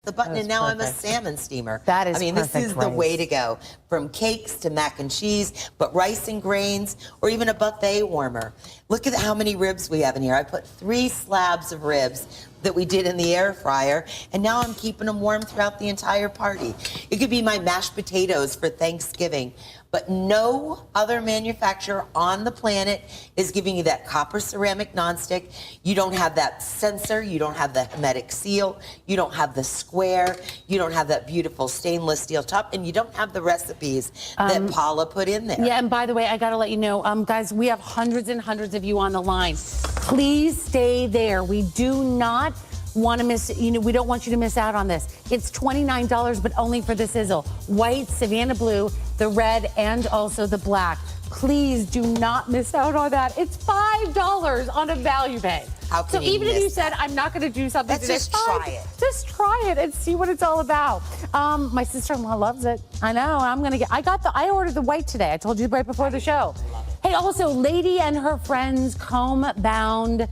the button, and now I'm a salmon steamer. That is this is the way to go. From cakes to mac and cheese, but rice and grains, or even a buffet warmer. Look at how many ribs we have in here. I put 3 slabs of ribs that we did in the air fryer, and now I'm keeping them warm throughout the entire party. It could be my mashed potatoes for Thanksgiving, but no other manufacturer on the planet is giving you that copper ceramic nonstick. You don't have that sensor, you don't have the hermetic seal, you don't have the square, you don't have that beautiful stainless steel top, and you don't have the recipes that Paula put in there. Yeah, and by the way, I gotta let you know, guys, we have hundreds and hundreds of you on the line. Please stay there. We do not want to miss, we don't want you to miss out on this. It's $29, but only for the Sizzle. White, Savannah blue, the red, and also the black. Please do not miss out on that. It's $5 on a value pay. How can so even if you said, I'm not going to do something today, just try it. Just try it and see what it's all about. My sister-in-law loves it. I know. I ordered the white today. I told you right before the show. Hey, also, Lady and Her Friends comb-bound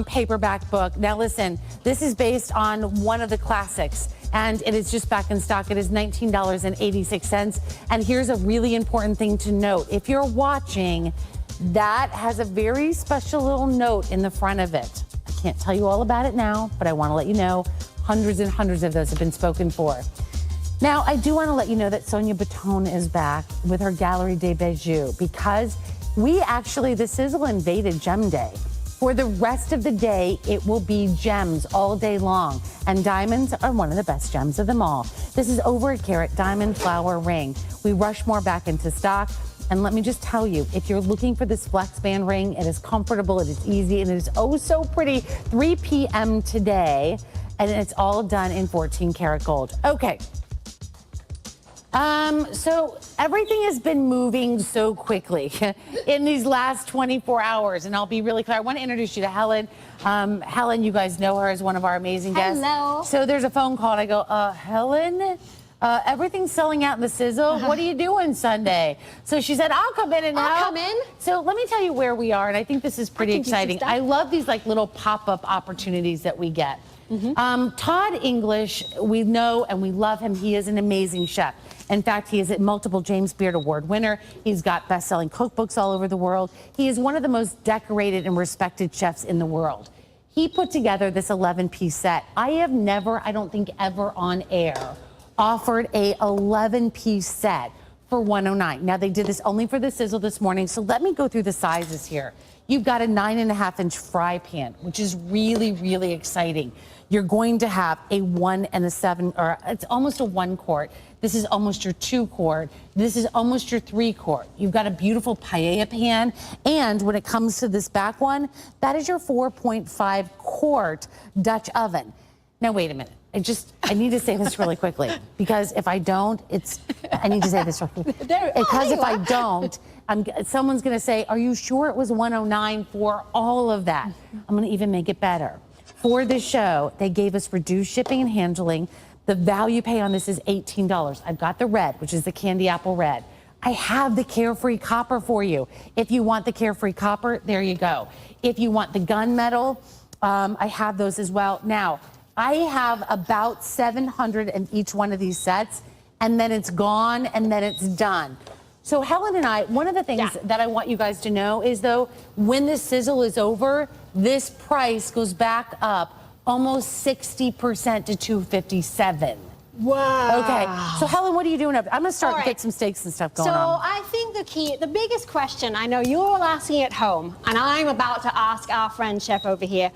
paperback book. Now, listen, this is based on one of the classics, and it is just back in stock. It is $19.86. And here's a really important thing to note. If you're watching, that has a very special little note in the front of it. I can't tell you all about it now, but I want to let you know hundreds and hundreds of those have been spoken for. Now, I do want to let you know that Sonia Baton is back with her Gallery des Bijoux, because the Sizzle invaded Gem Day. For the rest of the day, it will be gems all day long. And diamonds are one of the best gems of them all. This is over a carat diamond flower ring. We rush more back into stock. And let me just tell you, if you're looking for this flex band ring, it is comfortable, it is easy, and it is oh so pretty. 3 p.m. today, and it's all done in 14 karat gold. Okay. So everything has been moving so quickly in these last 24 hours, and I'll be really clear. I want to introduce you to Helen. Helen, you guys know her as one of our amazing guests. Hello. So there's a phone call, and I go, Helen, everything's selling out in the Sizzle. What are you doing Sunday? So she said, I'll come in and help. I'll come in. So let me tell you where we are, and I think this is pretty exciting. I love these little pop-up opportunities that we get. Todd English, we know and we love him. He is an amazing chef. In fact, he is a multiple James Beard Award winner. He's got best-selling cookbooks all over the world. He is one of the most decorated and respected chefs in the world. He put together this 11-piece set. I have never, I don't think ever on air, offered a 11-piece set for $109. Now, they did this only for the Sizzle this morning, so let me go through the sizes here. You've got a 9.5-inch fry pan, which is really, really exciting. You're going to have a 1 and a 7, or it's almost a 1 quart. This is almost your 2 quart. This is almost your 3 quart. You've got a beautiful paella pan. And when it comes to this back one, that is your 4.5 quart Dutch oven. Now, wait a minute. I need to say this really quickly, because if I don't, I need to say this really quickly. Because if I don't, someone's going to say, are you sure it was $109 for all of that? I'm going to even make it better. For this show, they gave us reduced shipping and handling. The value pay on this is $18. I've got the red, which is the candy apple red. I have the Carefree Copper for you. If you want the Carefree Copper, there you go. If you want the gunmetal, I have those as well. Now, I have about 700 in each one of these sets, and then it's gone, and then it's done. So Helen and I, one of the things that I want you guys to know is, though, when the Sizzle is over, this price goes back up almost 60% to $257. Wow. Okay, so Helen, what are you doing up? I'm gonna start to get some steaks and stuff going on. So I think the biggest question, I know you're all asking at home, and I'm about to ask our friend Chef over here,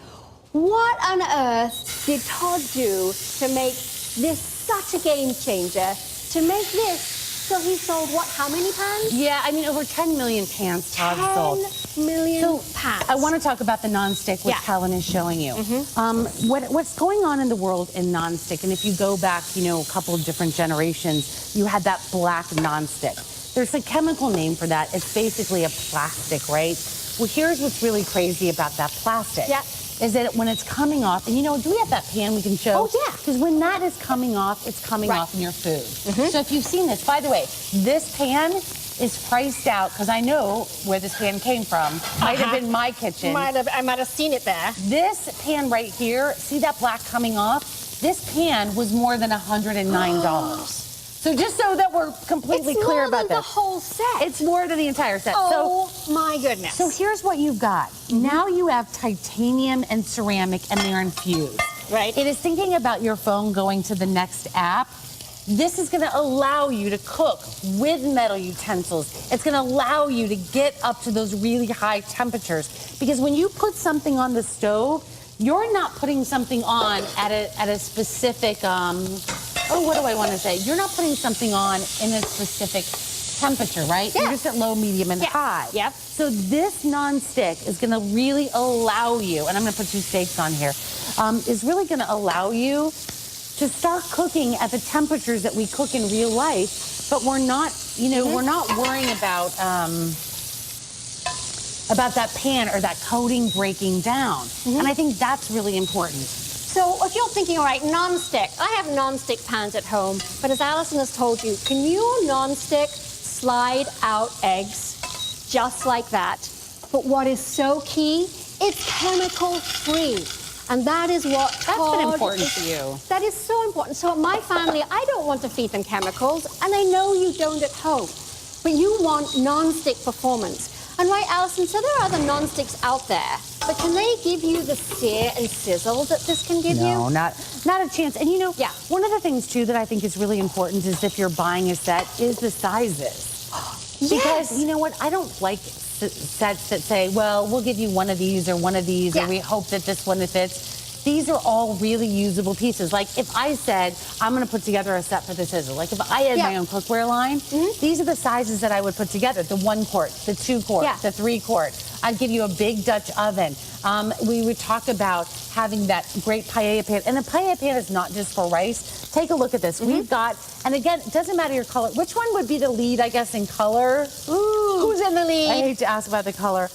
what on earth did Todd do to make this such a game changer, to make this? So he sold what, how many pans? Yeah, over 10 million pans Todd sold. 10 million pans. I want to talk about the nonstick, which Helen is showing you. What's going on in the world in nonstick, and if you go back, a couple of different generations, you had that black nonstick. There's a chemical name for that. It's basically a plastic, right? Well, here's what's really crazy about that plastic. Is that when it's coming off, and do we have that pan we can show? Oh, yeah. Because when that is coming off, it's coming off in your food. So if you've seen this, by the way, this pan is priced out, because I know where this pan came from. Might have been my kitchen. I might have seen it there. This pan right here, see that black coming off? this pan was more than $109. So just so that we're completely clear about It's more than the whole set. It's more than the entire set. Oh my goodness. So here's what you've got. Now you have titanium and ceramic, and they're infused. Right. It is thinking about your phone going to the next app. This is going to allow you to cook with metal utensils. It's going to allow you to get up to those really high temperatures. Because when you put something on the stove, you're not putting something on at a specific, what do I want to say? You're not putting something on in a specific temperature, right? Yeah. You're just at low, medium, and high. Yep. So this non-stick is going to really allow you, and I'm going to put 2 steaks on here, is really going to allow you to start cooking at the temperatures that we cook in real life, but we're not, we're not worrying about that pan or that coating breaking down. And I think that's really important. So if you're thinking, all right, non-stick, I have non-stick pans at home, but as Allison has told you, can your non-stick slide out eggs just like that? But what is so key, it's chemical-free. And that is what That's been important to you. That is so important. So at my family, I don't want to feed them chemicals, and I know you don't at home. But you want non-stick performance. And right, Allison, so there are other non-sticks out there, but can they give you the sear and sizzle that this can give you? No, not a chance. And Yeah. one of the things too that I think is really important is if you're buying a set is the sizes. Because you know what, I don't like sets that say, well, we'll give you one of these or one of these, or we hope that this one fits. These are all really usable pieces. Like if I said, I'm gonna put together a set for the Sizzle, like if I had my own cookware line, these are the sizes that I would put together. The 1 quart, the 2 quart, the 3 quart. I'd give you a big Dutch oven. We would talk about having that great paella pan. And a paella pan is not just for rice. Take a look at this. We've got, and again, it doesn't matter your color. Which one would be the lead, I guess, in color? Ooh, who's in the lead? I hate to ask about the color.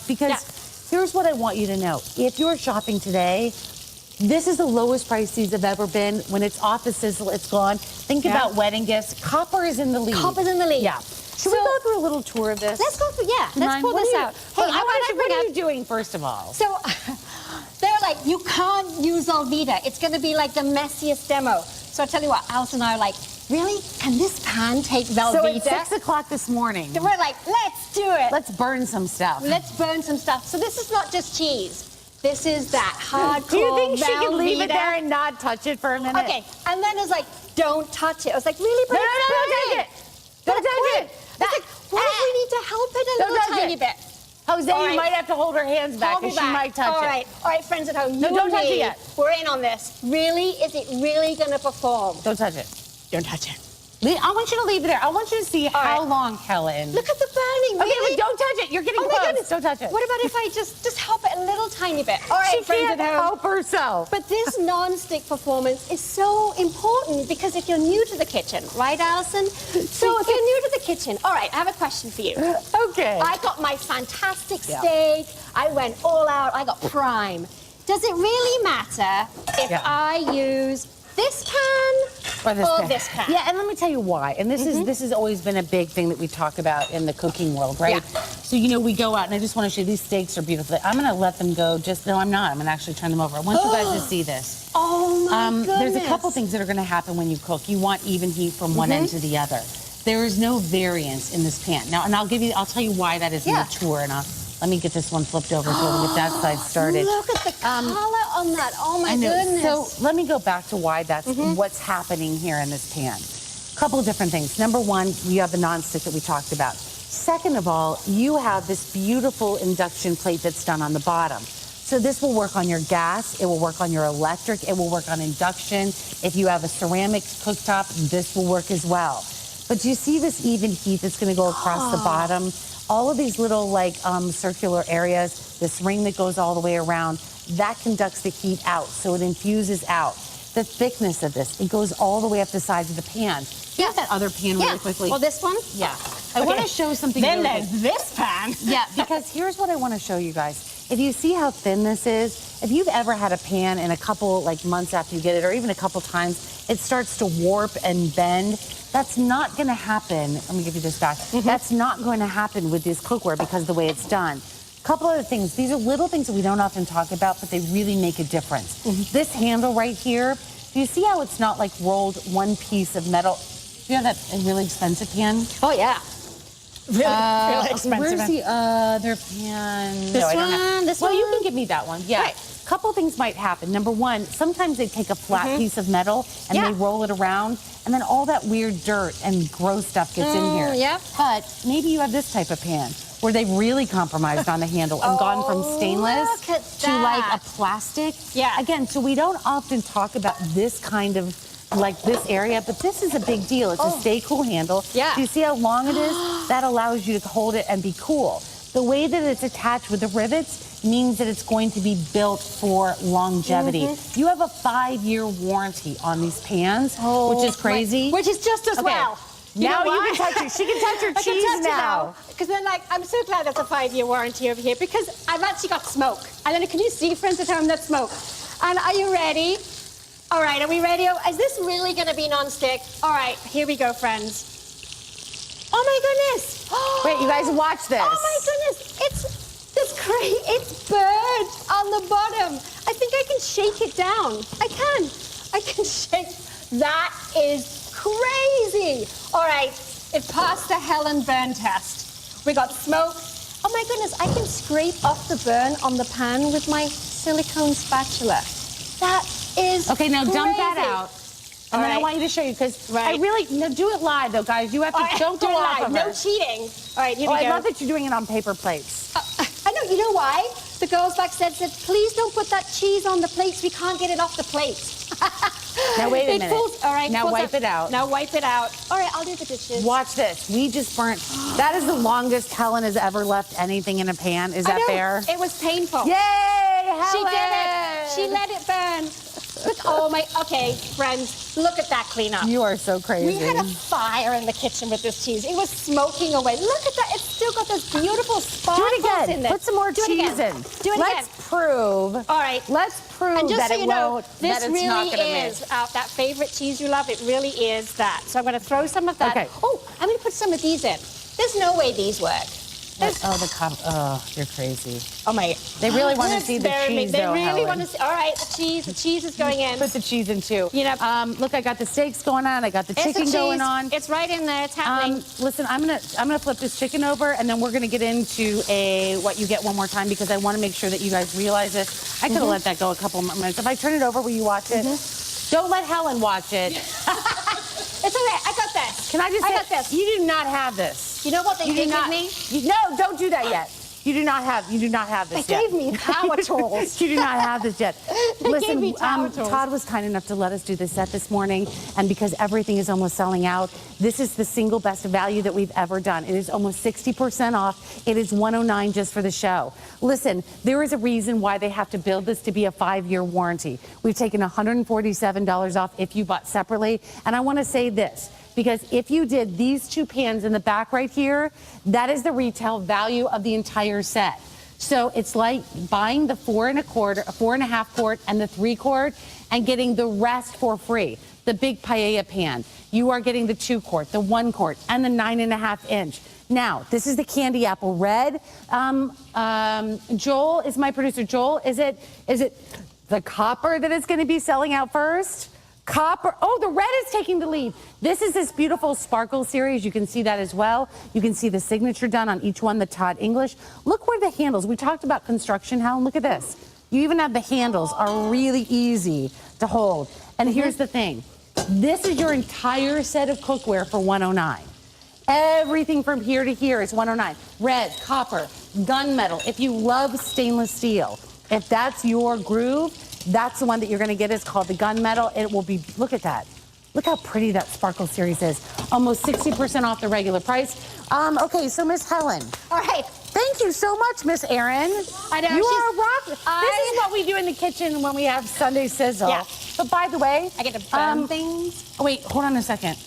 Because here's what I want you to know. If you're shopping today, this is the lowest price these have ever been. When it's off the Sizzle, it's gone. Think about wedding gifts. Copper is in the lead. Copper's in the lead. Yeah. Should we go through a little tour of this? Let's go through, let's pull this out. Hey, what are you doing, first of all? So they're like, you can't use Velveeta. It's going to be like the messiest demo. So I tell you what, Alice and I are like, really? Can this pan take Velveeta? So it's 6 o'clock this morning. So we're like, let's do it. Let's burn some stuff. Let's burn some stuff. So this is not just cheese. This is that hardcore Do you think she could leave it Velveeta. there and not touch it for a minute? Okay, and then it's like, don't touch it. I was like, really? But No, don't touch it. Don't touch it. It's like, what if we need to help it a Don't little touch tiny it. bit? Jose, All you right. might have to hold her hands back Hold me because she back. might touch it. All right, friends at home. No, you don't and touch it me, yet. We're in on this. Really? Is it really going to perform? Don't touch it. Don't touch it. I want you to leave it there. I want you to see how long, Helen. Look at the burning. Okay, really? but don't touch it. You're getting Oh my close. goodness. Don't touch it. What about if I just help it a little tiny bit? All right, She friends can't at home. help herself. But this non-stick performance is so important because if you're new to the kitchen, right, Allison? So if you're new to the kitchen, all right, I have a question for you. Okay. I got my fantastic steak. I went all out. I got prime. Does it really matter if I use this pan or this pan? Yeah, and let me tell you why. And this has always been a big thing that we talk about in the cooking world, right? Yeah. So we go out, and I just want to show you these steaks are beautiful. I'm going to let them go. No, I'm not. I'm going to actually turn them over. I want you guys to see this. Oh my goodness. There's a couple things that are going to happen when you cook. You want even heat from one end to the other. There is no variance in this pan. Now, and I'll tell you why that is in the tour, and let me get this one flipped over so we get that side started. Look at the color on that. Oh my goodness. So let me go back to why that's what's happening here in this pan. A couple of different things. Number one, you have the nonstick that we talked about. Second of all, you have this beautiful induction plate that's done on the bottom. So this will work on your gas, it will work on your electric, it will work on induction. If you have a ceramic cooktop, this will work as well. But do you see this even heat that's going to go across the bottom? All of these little circular areas, this ring that goes all the way around, that conducts the heat out, so it infuses out. The thickness of this, it goes all the way up the sides of the pan. Get that other pan really quickly. Well, this one? Yeah. I want to show something Then really there's quick. this pan. Yeah, because here's what I want to show you guys. If you see how thin this is, if you've ever had a pan in a couple months after you get it, or even a couple times, it starts to warp and bend. That's not going to happen. Let me give you this back. That's not going to happen with this cookware because of the way it's done. Couple other things. These are little things that we don't often talk about, but they really make a difference. This handle right here, Do you see how it's not like rolled one piece of metal? Do you have that really expensive pan? Oh, yeah. Really expensive. Where's the other pan? This I don't one, have. this well, one? you can give me that one. Yeah. Right. Couple things might happen. Number one, sometimes they take a flat piece of metal and they roll it around, and then all that weird dirt and gross stuff gets in here. Yep. But maybe you have this type of pan where they've really compromised on the handle and gone from stainless look at to like a that. plastic. Yeah. Again, so we don't often talk about this kind of like this area, but this is a big deal. It's a stay cool handle. Yeah. Do you see how long it is? That allows you to hold it and be cool. The way that it's attached with the rivets means that it's going to be built for longevity. You have a 5-year warranty on these pans, which is crazy. Which is just as well. Now you can touch it. She can touch her cheese now. Because then, like, I'm so glad there's a 5-year warranty over here because I've actually got smoke. And then can you see, friends at home, that smoke? And are you ready? All right, are we ready? Is this really going to be non-stick? All right, here we go, friends. Oh my goodness! Wait, you guys watch this. Oh my goodness! It's burned on the bottom. I think I can shake it down. I can shake. That is crazy. All right, it passed the Helen burn test. We got smoke. Oh my goodness! I can scrape off the burn on the pan with my silicone spatula. That is okay. Now dump that crazy. out. And then I want you to show you because I Right. really do it live though, guys. You have to don't go off of her. No cheating. All right, here we go. I love that you're doing it on paper plates. I know. You know why? The girls back said, please don't put that cheese on the plates. We can't get it off the plate. Now wait a minute. All right. Now wipe it out. Now wipe it out. All right, I'll do the dishes. Watch this. We just burnt. That is the longest Helen has ever left anything in a pan. Is that fair? It was painful. Yay, Helen! She did it. She let it burn. Look, okay, friends, look at that cleanup. You are so crazy. We had a fire in the kitchen with this cheese. It was smoking away. Look at that. It's still got those beautiful sparkles Do it again. in there. Put some more cheese in. Do it Let's again. prove. All right. Let's prove And just that so it you know, won't. this that it's really not gonna is mix. that favorite cheese you love. It really is that. So I'm going to throw some of that. Okay. Oh, I'm going to put some of these in. There's no way these work. The cup. Oh, you're crazy. Oh my! They really want to see the cheese, They though, really Helen. want to see. All right, the cheese is going in. Put the cheese in too. You know, look, I got the steaks going on. I got the chicken going on. It's right in there. It's happening. Listen, I'm gonna flip this chicken over, and then we're gonna get into what you get one more time because I want to make sure that you guys realize this. I could have let that go a couple more minutes. If I turn it over, will you watch it? Don't let Helen watch it. It's okay. I got this. Can I just say, got this. you do not have this. You know what they did with me? No, don't do that yet. You do not have this They yet. gave me power tools. You do not have this yet. They gave me power tools. Todd was kind enough to let us do the set this morning, and because everything is almost selling out, this is the single best value that we've ever done. It is almost 60% off. It is $109 just for the show. Listen, there is a reason why they have to build this to be a 5-year warranty. We've taken $147 off if you bought separately, and I want to say this. Because if you did these 2 pans in the back right here, that is the retail value of the entire set. So it's like buying the 4.25 quart and the 3 quart and getting the rest for free. The big paella pan. You are getting the 2 quart, the 1 quart, and the 9.5 inch. Now, this is the candy apple red. Joel is my producer. Joel, is it the copper that is going to be selling out first? Copper. Oh, the red is taking the lead. This is this beautiful sparkle series. You can see that as well. You can see the signature done on each one, the Todd English. Look where the handles, we talked about construction, Helen. Look at this. You even have the handles are really easy to hold. And here's the thing. This is your entire set of cookware for $109. Everything from here to here is $109. Red, copper, gunmetal. If you love stainless steel, if that's your groove, that's the one that you're going to get. It's called the gunmetal. It will be, look at that. Look how pretty that sparkle series is. Almost 60% off the regular price. Okay, so Miss Helen. All right. Thank you so much, Miss Erin. I know. You are a rock. This is what we do in the kitchen when we have Sunday Sizzle. Yeah. But by the way, I get to burn things. Oh, wait, hold on a second.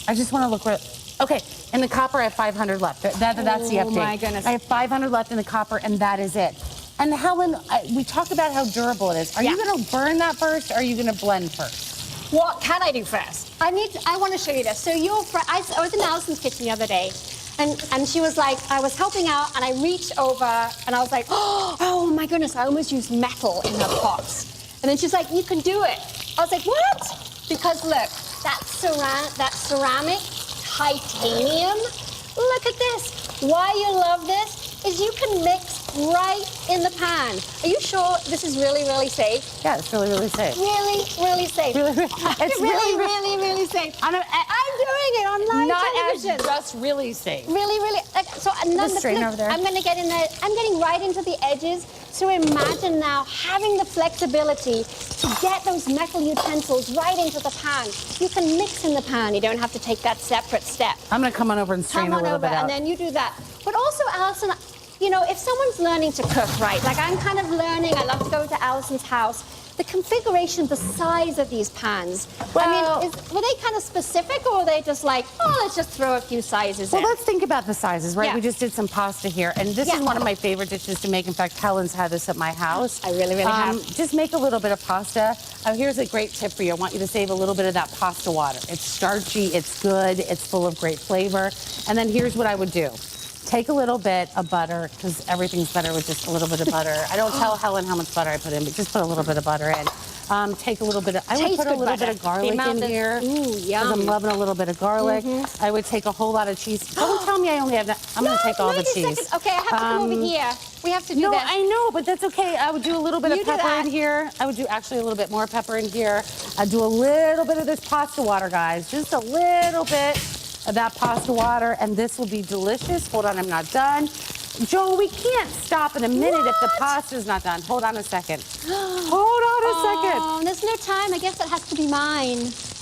I just want to look where. Okay, in the copper, I have 500 left. That's the update. Oh my goodness. I have 500 left in the copper, and that is it. And Helen, we talked about how durable it is. Are you going to burn that first, or are you going to blend first? What can I do first? I want to show you this. So I was in Allison's kitchen the other day, and she was like, I was helping out, and I reached over, and I was like, oh my goodness, I almost used metal in her pots. And then she's like, you can do it. I was like, what? Because look, that ceramic titanium, look at this. Why you love this is you can mix right in the pan. Are you sure this is really, really safe? Yeah, it's really, really safe. Really, really safe. Really, it's really, really, really safe. I'm doing it on live not television. as just really safe. Really, really. So strain over there. I'm going to get in there. I'm getting right into the edges. So imagine now having the flexibility to get those metal utensils right into the pan. You can mix in the pan. You don't have to take that separate step. I'm going to come on over and strain a little bit out. And then you do that. But also, Allison, you know, if someone's learning to cook, right, like I'm kind of learning, I love to go to Allison's house, the configuration, the size of these pans. Well, I mean, were they kind of specific, or were they just like, oh, let's just throw a few sizes in? Well, let's think about the sizes, right? Yeah. We just did some pasta here, and this is one of my favorite dishes to make. In fact, Helen's had this at my house. I really, really have. Just make a little bit of pasta. Here's a great tip for you. I want you to save a little bit of that pasta water. It's starchy, it's good, it's full of great flavor. And then here's what I would do. Take a little bit of butter, because everything's better with just a little bit of butter. I don't tell Helen how much butter I put in, but just put a little bit of butter in. Take a little bit of, I would put a little bit of garlic in here. Ooh, yum. I'm loving a little bit of garlic. I would take a whole lot of cheese. Don't tell me I only have that. I'm going to take all the 90 cheese. seconds. Okay, I have to come over here. We have to do No, this. I know, but that's okay. I would do a little bit You of do pepper that. in here. I would do actually a little bit more pepper in here. I'd do a little bit of this pasta water, guys. Just a little bit of that pasta water, and this will be delicious. Hold on, I'm not done. Joel, we can't stop in a minute if the pasta's not done. Hold on a second. Hold on a second. Oh, there's no time. I guess that has to be mine.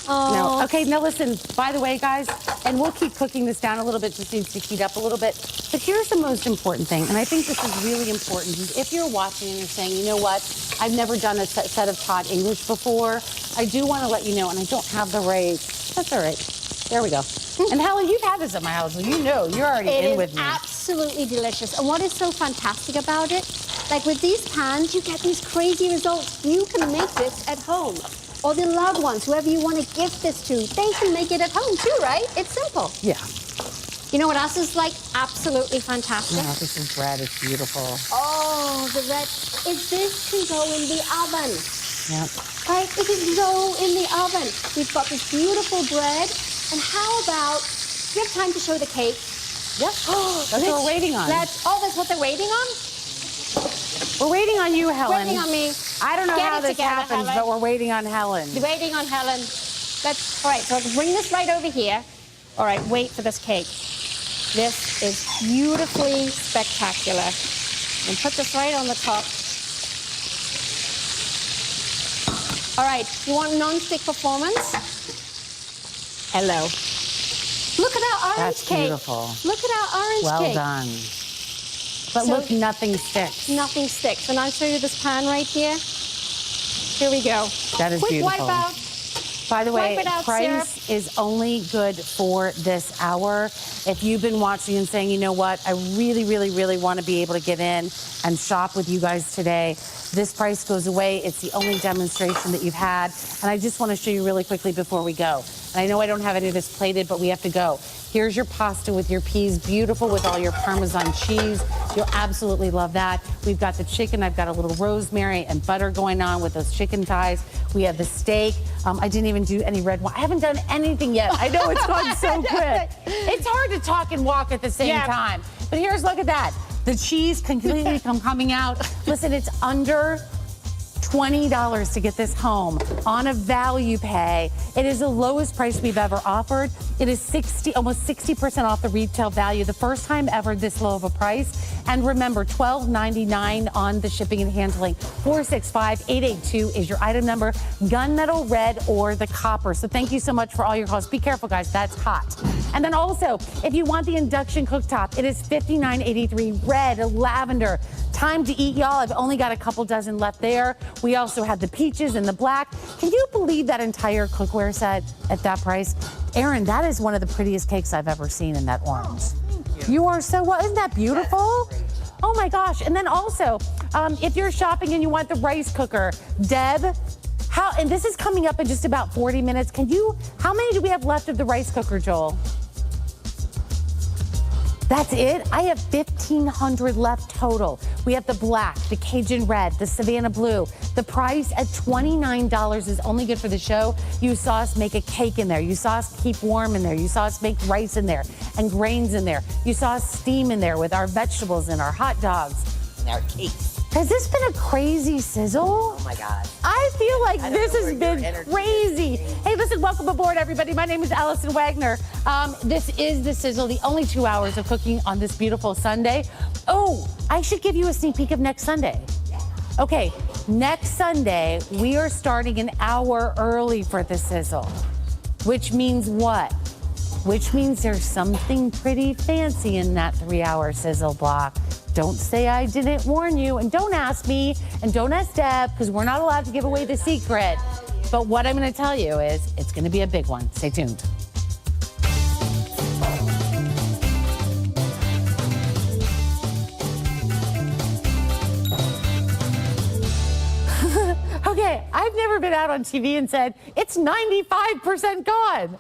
No. Oh. Okay, now listen, by the way, guys, and we'll keep cooking this down a little bit, just needs to heat up a little bit. But here's the most important thing, and I think this is really important. If you're watching and you're saying, you know what, I've never done a set of Todd English before, I do want to let you know, and I don't have the right, that's all right. There we go. And Helen, you've had this at my house, so you know, you're already in with me. It is absolutely delicious. And what is so fantastic about it, like with these pans, you get these crazy results. You can make this at home. Or the loved ones, whoever you want to gift this to, they can make it at home too, right? It's simple. Yeah. You know what else is like absolutely fantastic? No, this is bread, it's beautiful. Oh, the red. This can go in the oven. Yeah. Right? It can go in the oven. We've got this beautiful bread. And how about, do you have time to show the cake? Yeah. That's what we're waiting on. That's what they're waiting on? We're waiting on you, Helen. Waiting on me. I don't know Get how it this together, happens, Helen. but we're waiting on Helen. Waiting on Helen. All right, so bring this right over here. All right, wait for this cake. This is beautifully spectacular. And put this right on the top. All right, you want non-stick performance? Hello. Look at our orange That's cake. beautiful. Look at our orange Well cake. done. But So- look, nothing sticks. Nothing sticks. And I'll show you this pan right here. Here we go. That is Quick beautiful. wipe out. By the way, Wipe it out, price is only good for this hour. If you've been watching and saying, you know what, I really, really, really want to be able to get in and shop with you guys today, this price goes away. It's the only demonstration that you've had. And I just want to show you really quickly before we go. And I know I don't have any of this plated, but we have to go. Here's your pasta with your peas, beautiful with all your Parmesan cheese. You'll absolutely love that. We've got the chicken. I've got a little rosemary and butter going on with those chicken thighs. We have the steak. I didn't even do any red wine. I haven't done anything yet. I know it's gone so quick. It's hard to talk and walk at the same time. But here's, look at that. The cheese completely coming out. Listen, it's under $20 to get this home on a value pay. It is the lowest price we've ever offered. It is almost 60% off the retail value. The first time ever this low of a price. And remember, $12.99 on the shipping and handling. 465-882 is your item number. Gunmetal red or the copper. So thank you so much for all your calls. Be careful, guys. That's hot. And then also, if you want the induction cooktop, it is $59.83 red, lavender. Time to eat, y'all. I've only got a couple dozen left there. We also have the peaches and the black. Can you believe that entire cookware set at that price? Erin, that is one of the prettiest cakes I've ever seen in that orange. Thank you. You are so well. Isn't that beautiful? Oh my gosh. And then also, if you're shopping and you want the rice cooker, Deb, and this is coming up in just about 40 minutes. How many do we have left of the rice cooker, Joel? That's it? I have 1,500 left total. We have the black, the Cajun red, the Savannah blue. The price at $29 is only good for the show. You saw us make a cake in there. You saw us keep warm in there. You saw us make rice in there and grains in there. You saw us steam in there with our vegetables and our hot dogs. And our cakes. Has this been a crazy sizzle? Oh my God. I feel like this has been energy crazy. Hey, listen, welcome aboard, everybody. My name is Allison Waggoner. This is The Sizzle, the only 2 hours of cooking on this beautiful Sunday. Oh, I should give you a sneak peek of next Sunday. Okay, next Sunday, we are starting an hour early for The Sizzle, which means what? Which means there's something pretty fancy in that 3-hour sizzle block. Don't say I didn't warn you, and don't ask me, and don't ask Deb, because we're not allowed to give away the secret. But what I'm going to tell you is it's going to be a big one. Stay tuned. Okay, I've never been out on TV and said, it's 95% gone.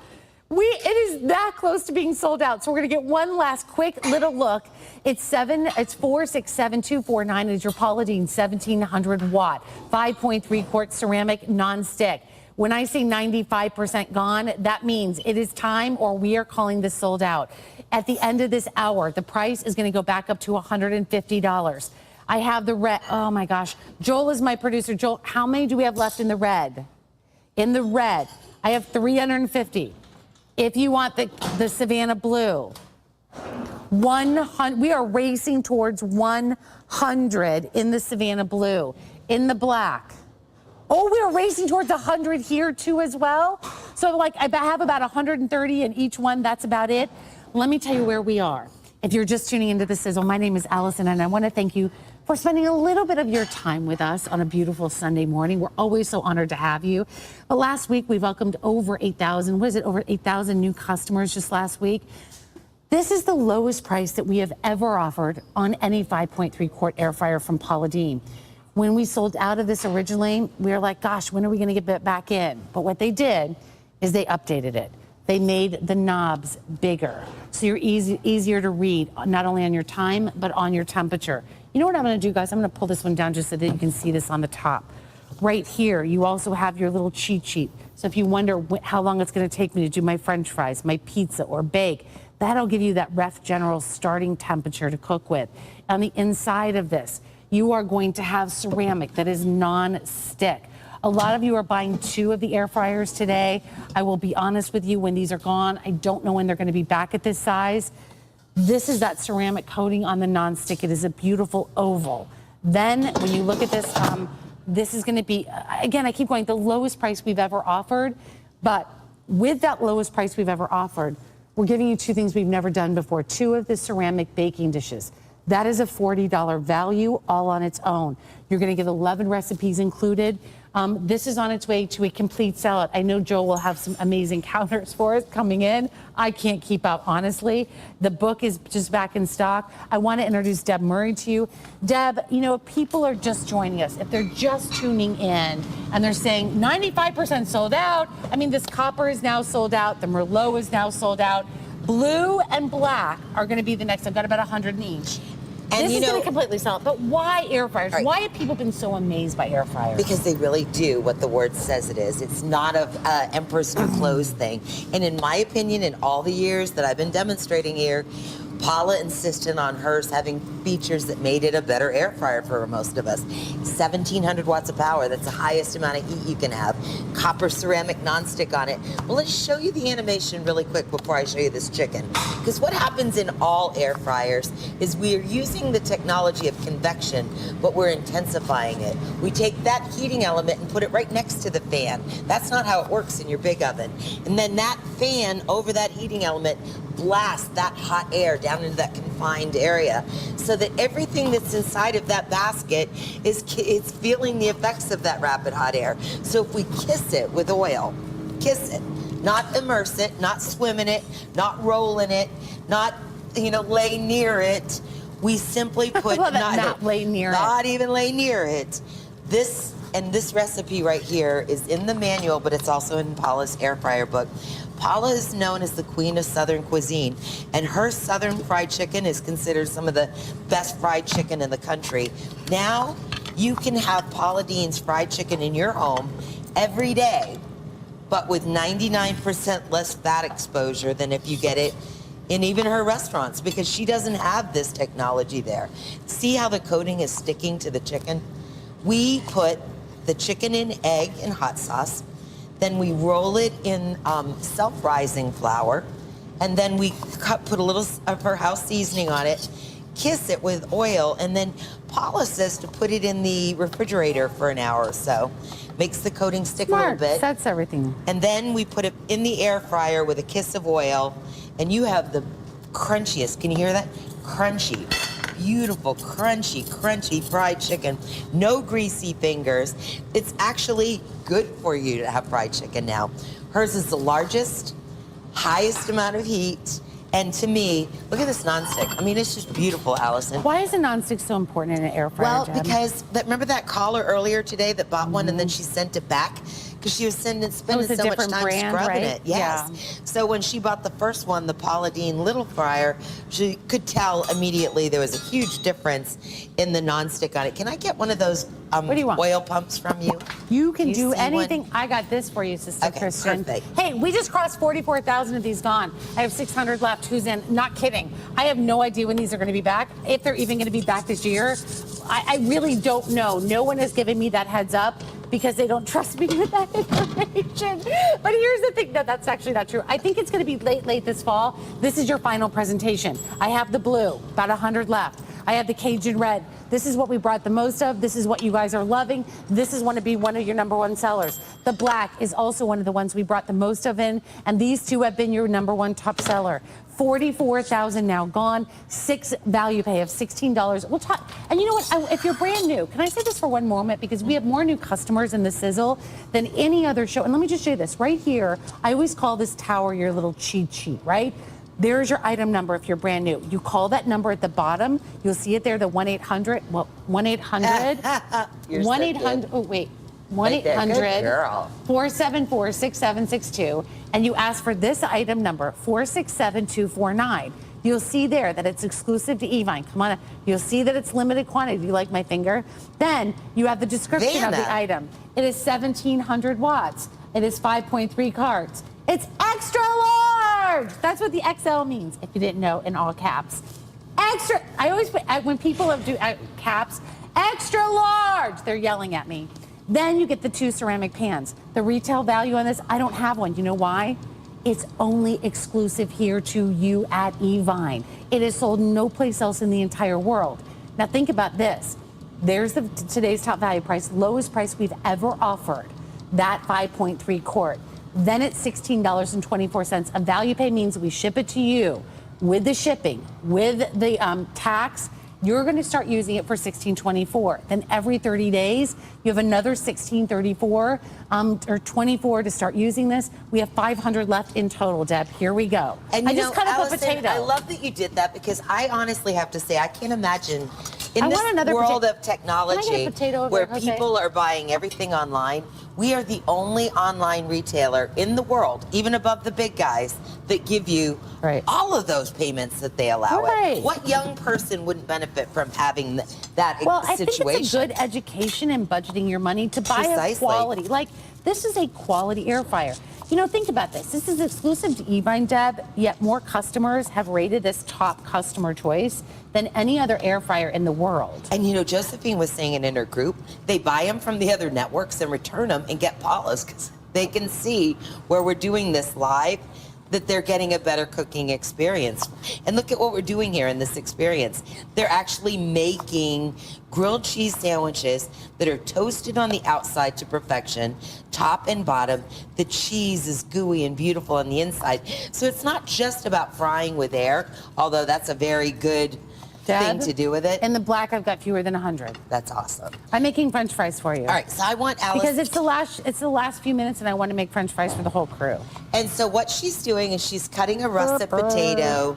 It is that close to being sold out. So we're gonna get one last quick little look. It's 467-249. It's your Pauladine 1700 watt, 5.3 quart ceramic non-stick. When I say 95% gone, that means it is time, or we are calling this sold out. At the end of this hour, the price is gonna go back up to $150. I have the red. Oh my gosh. Joel is my producer. Joel, how many do we have left in the red? In the red, I have 350. If you want the Savannah blue, 100. We are racing towards 100 in the Savannah blue. In the black. Oh, we are racing towards 100 here too as well. So like I have about 130 in each one. That's about it. Let me tell you where we are. If you're just tuning into The Sizzle, my name is Allison, and I want to thank you for spending a little bit of your time with us on a beautiful Sunday morning. We're always so honored to have you. But last week, we welcomed over 8,000, over 8,000 new customers just last week. This is the lowest price that we have ever offered on any 5.3 quart air fryer from Pauladine. When we sold out of this originally, we were like, gosh, when are we gonna get it back in? But what they did is they updated it. They made the knobs bigger, so you're easier to read, not only on your time, but on your temperature. You know what I'm gonna do, guys? I'm gonna pull this one down just so that you can see this on the top. Right here, you also have your little cheat sheet. So if you wonder how long it's gonna take me to do my French fries, my pizza, or bake, that'll give you that Ref General starting temperature to cook with. On the inside of this, you are going to have ceramic that is non-stick. A lot of you are buying 2 of the air fryers today. I will be honest with you, when these are gone, I don't know when they're gonna be back at this size. This is that ceramic coating on the nonstick. It is a beautiful oval. Then when you look at this, this is gonna be, again, I keep going, the lowest price we've ever offered, but with that lowest price we've ever offered, we're giving you 2 things we've never done before. 2 of the ceramic baking dishes. That is a $40 value all on its own. You're gonna get 11 recipes included. This is on its way to a complete sellout. I know Joel will have some amazing counters for us coming in. I can't keep up, honestly. The book is just back in stock. I want to introduce Deb Murray to you. Deb, you know, if people are just joining us, if they're just tuning in and they're saying 95% sold out, I mean, this copper is now sold out, the Merlot is now sold out. Blue and black are going to be the next. I've got about 100 in each. And this is going to completely sell it. But why air fryers? Right. Why have people been so amazed by air fryers? Because they really do what the word says it is. It's not a Emperor's New Clothes thing. And in my opinion, in all the years that I've been demonstrating here, Paula insisted on hers having features that made it a better air fryer for most of us. 1,700 watts of power, that's the highest amount of heat you can have. Copper ceramic nonstick on it. Well, let's show you the animation really quick before I show you this chicken. Because what happens in all air fryers is we are using the technology of convection, but we're intensifying it. We take that heating element and put it right next to the fan. That's not how it works in your big oven. And then that fan over that heating element blast that hot air down into that confined area so that everything that's inside of that basket is feeling the effects of that rapid hot air. So if we kiss it with oil, kiss it, not immerse it, not swim in it, not roll in it, not, you know, lay near it, we simply put not lay near it. Not even lay near it. This recipe right here is in the manual, but it's also in Paula's air fryer book. Paula is known as the queen of Southern cuisine, and her Southern fried chicken is considered some of the best fried chicken in the country. Now, you can have Paula Deen's fried chicken in your home every day, but with 99% less fat exposure than if you get it in even her restaurants, because she doesn't have this technology there. See how the coating is sticking to the chicken? We put the chicken in egg and hot sauce, then we roll it in self-rising flour, and then we put a little of her house seasoning on it, kiss it with oil, and then Paula says to put it in the refrigerator for an hour or so. Makes the coating stick a little bit. That's everything. And then we put it in the air fryer with a kiss of oil, and you have the crunchiest, can you hear that? Crunchy, beautiful, crunchy fried chicken. No greasy fingers. It's actually good for you to have fried chicken now. Hers is the largest, highest amount of heat. And to me, look at this nonstick. I mean, it's just beautiful, Allison. Why is a nonstick so important in an air fryer, Well, Deb? because remember that caller earlier today that bought one and then she sent it back? Because she was spending so much time scrubbing it. Yes. Yeah. So when she bought the first one, the Paula Deen Little Fryer, she could tell immediately there was a huge difference in the nonstick on it. Can I get one of those What do you want? oil pumps from you? You can You do see anything. one? I got this for you, Sister Okay, Christian. perfect. Hey, we just crossed 44,000 of these gone. I have 600 left. Who's in? Not kidding. I have no idea when these are going to be back, if they're even going to be back this year. I really don't know. No one has given me that heads up because they don't trust me with that information. But here's the thing. No, that's actually not true. I think it's going to be late this fall. This is your final presentation. I have the blue, about 100 left. I have the Cajun red. This is what we brought the most of. This is what you guys are loving. This is going to be one of your #1 sellers. The black is also one of the ones we brought the most of in, and these two have been your #1 top seller. 44,000 now gone. 6 value pay of $16. We'll talk. And you know what? If you're brand new, can I say this for one moment? Because we have more new customers in the Sizzle than any other show. And let me just show you this right here. I always call this tower your little cheat sheet, right? There's your item number if you're brand new. You call that number at the bottom. You'll see it there, the 1-800. Well, 1-800. 1-800. Oh, wait. 1-800-474-6762, and you ask for this item number, 467249. You'll see there that it's exclusive to e.127. Come on, you'll see that it's limited quantity. Do you like my finger? Then you have the description of the item. It is 1,700 watts. It is 5.3 carbs. It's extra large. That's what the XL means, if you didn't know, in all caps. Extra. I always put, when people do caps, extra large, they're yelling at me. Then you get the 2 ceramic pans. The retail value on this, I don't have one. You know why? It's only exclusive here to you at e.127. It is sold no place else in the entire world. Now think about this. There's today's top value price, lowest price we've ever offered, that 5.3 quart. Then it's $16.24. A value pay means we ship it to you with the shipping, with the tax. You're going to start using it for $16.24. Then every 30 days, you have another $16.34 or $24 to start using this. We have 500 left in total, Deb. Here we go. And I just cut up a potato. I love that you did that because I honestly have to say I can't imagine in I this want another world pota- of technology Can I get a potato over where there, Jose? people are buying everything online. We are the only online retailer in the world, even above the big guys, that give you all of those payments that they allow it. What young person wouldn't benefit from having that situation? Well, I think it's a good education in budgeting your money to buy a quality. Like, this is a quality air fryer. You know, think about this. This is exclusive to e.127, Deb, yet more customers have rated this top customer choice than any other air fryer in the world. And you know, Josephine was saying it in her group, they buy them from the other networks and return them and get Paula's because they can see where we're doing this live, that they're getting a better cooking experience. And look at what we're doing here in this experience. They're actually making grilled cheese sandwiches that are toasted on the outside to perfection, top and bottom. The cheese is gooey and beautiful on the inside. So it's not just about frying with air, although that's a very good thing to do with it. In the black, I've got fewer than 100. That's awesome. I'm making French fries for you. All right, so I want Alice because it's the last few minutes, and I want to make French fries for the whole crew. And so what she's doing is she's cutting a russet potato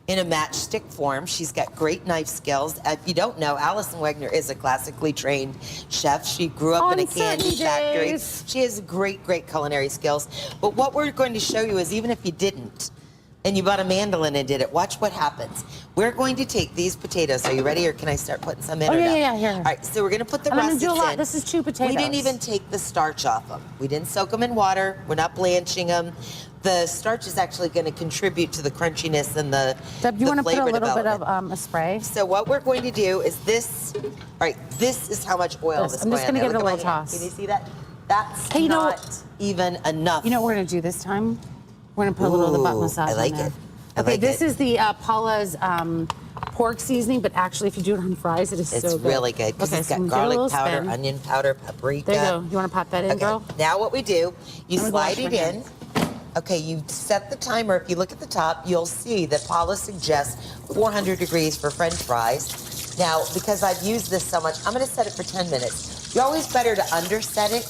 in a matchstick form. She's got great knife skills. If you don't know, Allison Waggoner is a classically trained chef. She grew up in a candy factory. She has great, great culinary skills. But what we're going to show you is even if you didn't, and you bought a mandolin and did it, watch what happens. We're going to take these potatoes. Are you ready, or can I start putting some in? Yeah, here. All right, so we're going to put the I'm russets gonna do a lot. in. This is 2 potatoes. We didn't even take the starch off them. We didn't soak them in water. We're not blanching them. The starch is actually going to contribute to the crunchiness and the Deb, you want to put a flavor little bit development. of a spray? So what we're going to do is this. All right, this is how much oil This. this I'm just going gonna to give it a little toss. Can you see that? That's Hey, you know not what? even enough. You know what we're gonna do this time? We're gonna put a little of the butt Ooh, massage I like on there. it. I Okay, like this it. is the Paula's pork seasoning, but actually, if you do it on fries, it is It's so good. really good because Okay, it's so I'm got gonna give it a garlic little powder, spin. onion powder, paprika. There you go. You want to pop that in, Okay, girl? now what we do, you I'm gonna slide wash it my in. hands. Okay, you set the timer. If you look at the top, you'll see that Paula suggests 400 degrees for French fries. Now, because I've used this so much, I'm going to set it for 10 minutes. You're always better to underset it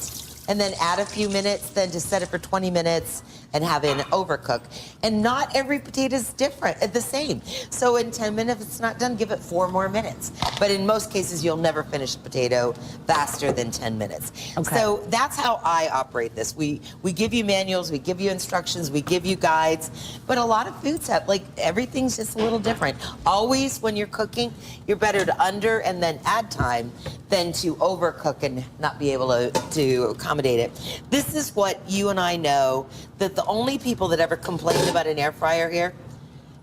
and then add a few minutes than to set it for 20 minutes and have it overcook. And not every potato is different, the same. So in 10 minutes, if it's not done, give it 4 more minutes. But in most cases, you'll never finish a potato faster than 10 minutes. Okay. So that's how I operate this. We give you manuals, we give you instructions, we give you guides, but a lot of foods have, like, everything's just a little different. Always when you're cooking, you're better to under and then add time than to overcook and not be able to accommodate it. This is what you and I know, that the only people that ever complained about an air fryer here,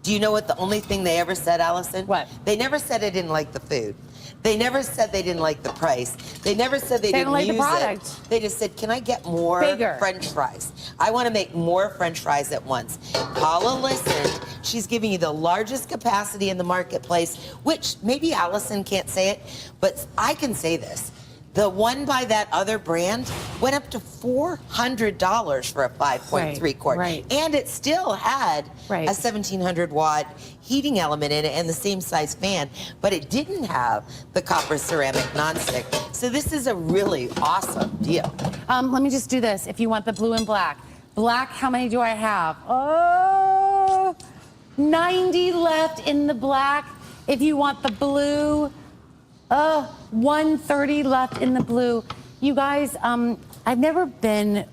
do you know what the only thing they ever said, Allison? What? They never said they didn't like the food. They never said they didn't like the price. They never said they didn't like the use product. it. They just said, can I get more Bigger. French fries? I want to make more French fries at once. Paula listened. She's giving you the largest capacity in the marketplace, which maybe Allison can't say it, but I can say this. The one by that other brand went up to $400 for a 5.3 quart. Right. And it still had Right. a 1700 watt heating element in it and the same size fan, but it didn't have the copper ceramic nonstick. So this is a really awesome deal. Let me just do this. If you want the blue and black. Black, how many do I have? Oh, 90 left in the black. If you want the blue, 130 left in the blue. You guys, I've never been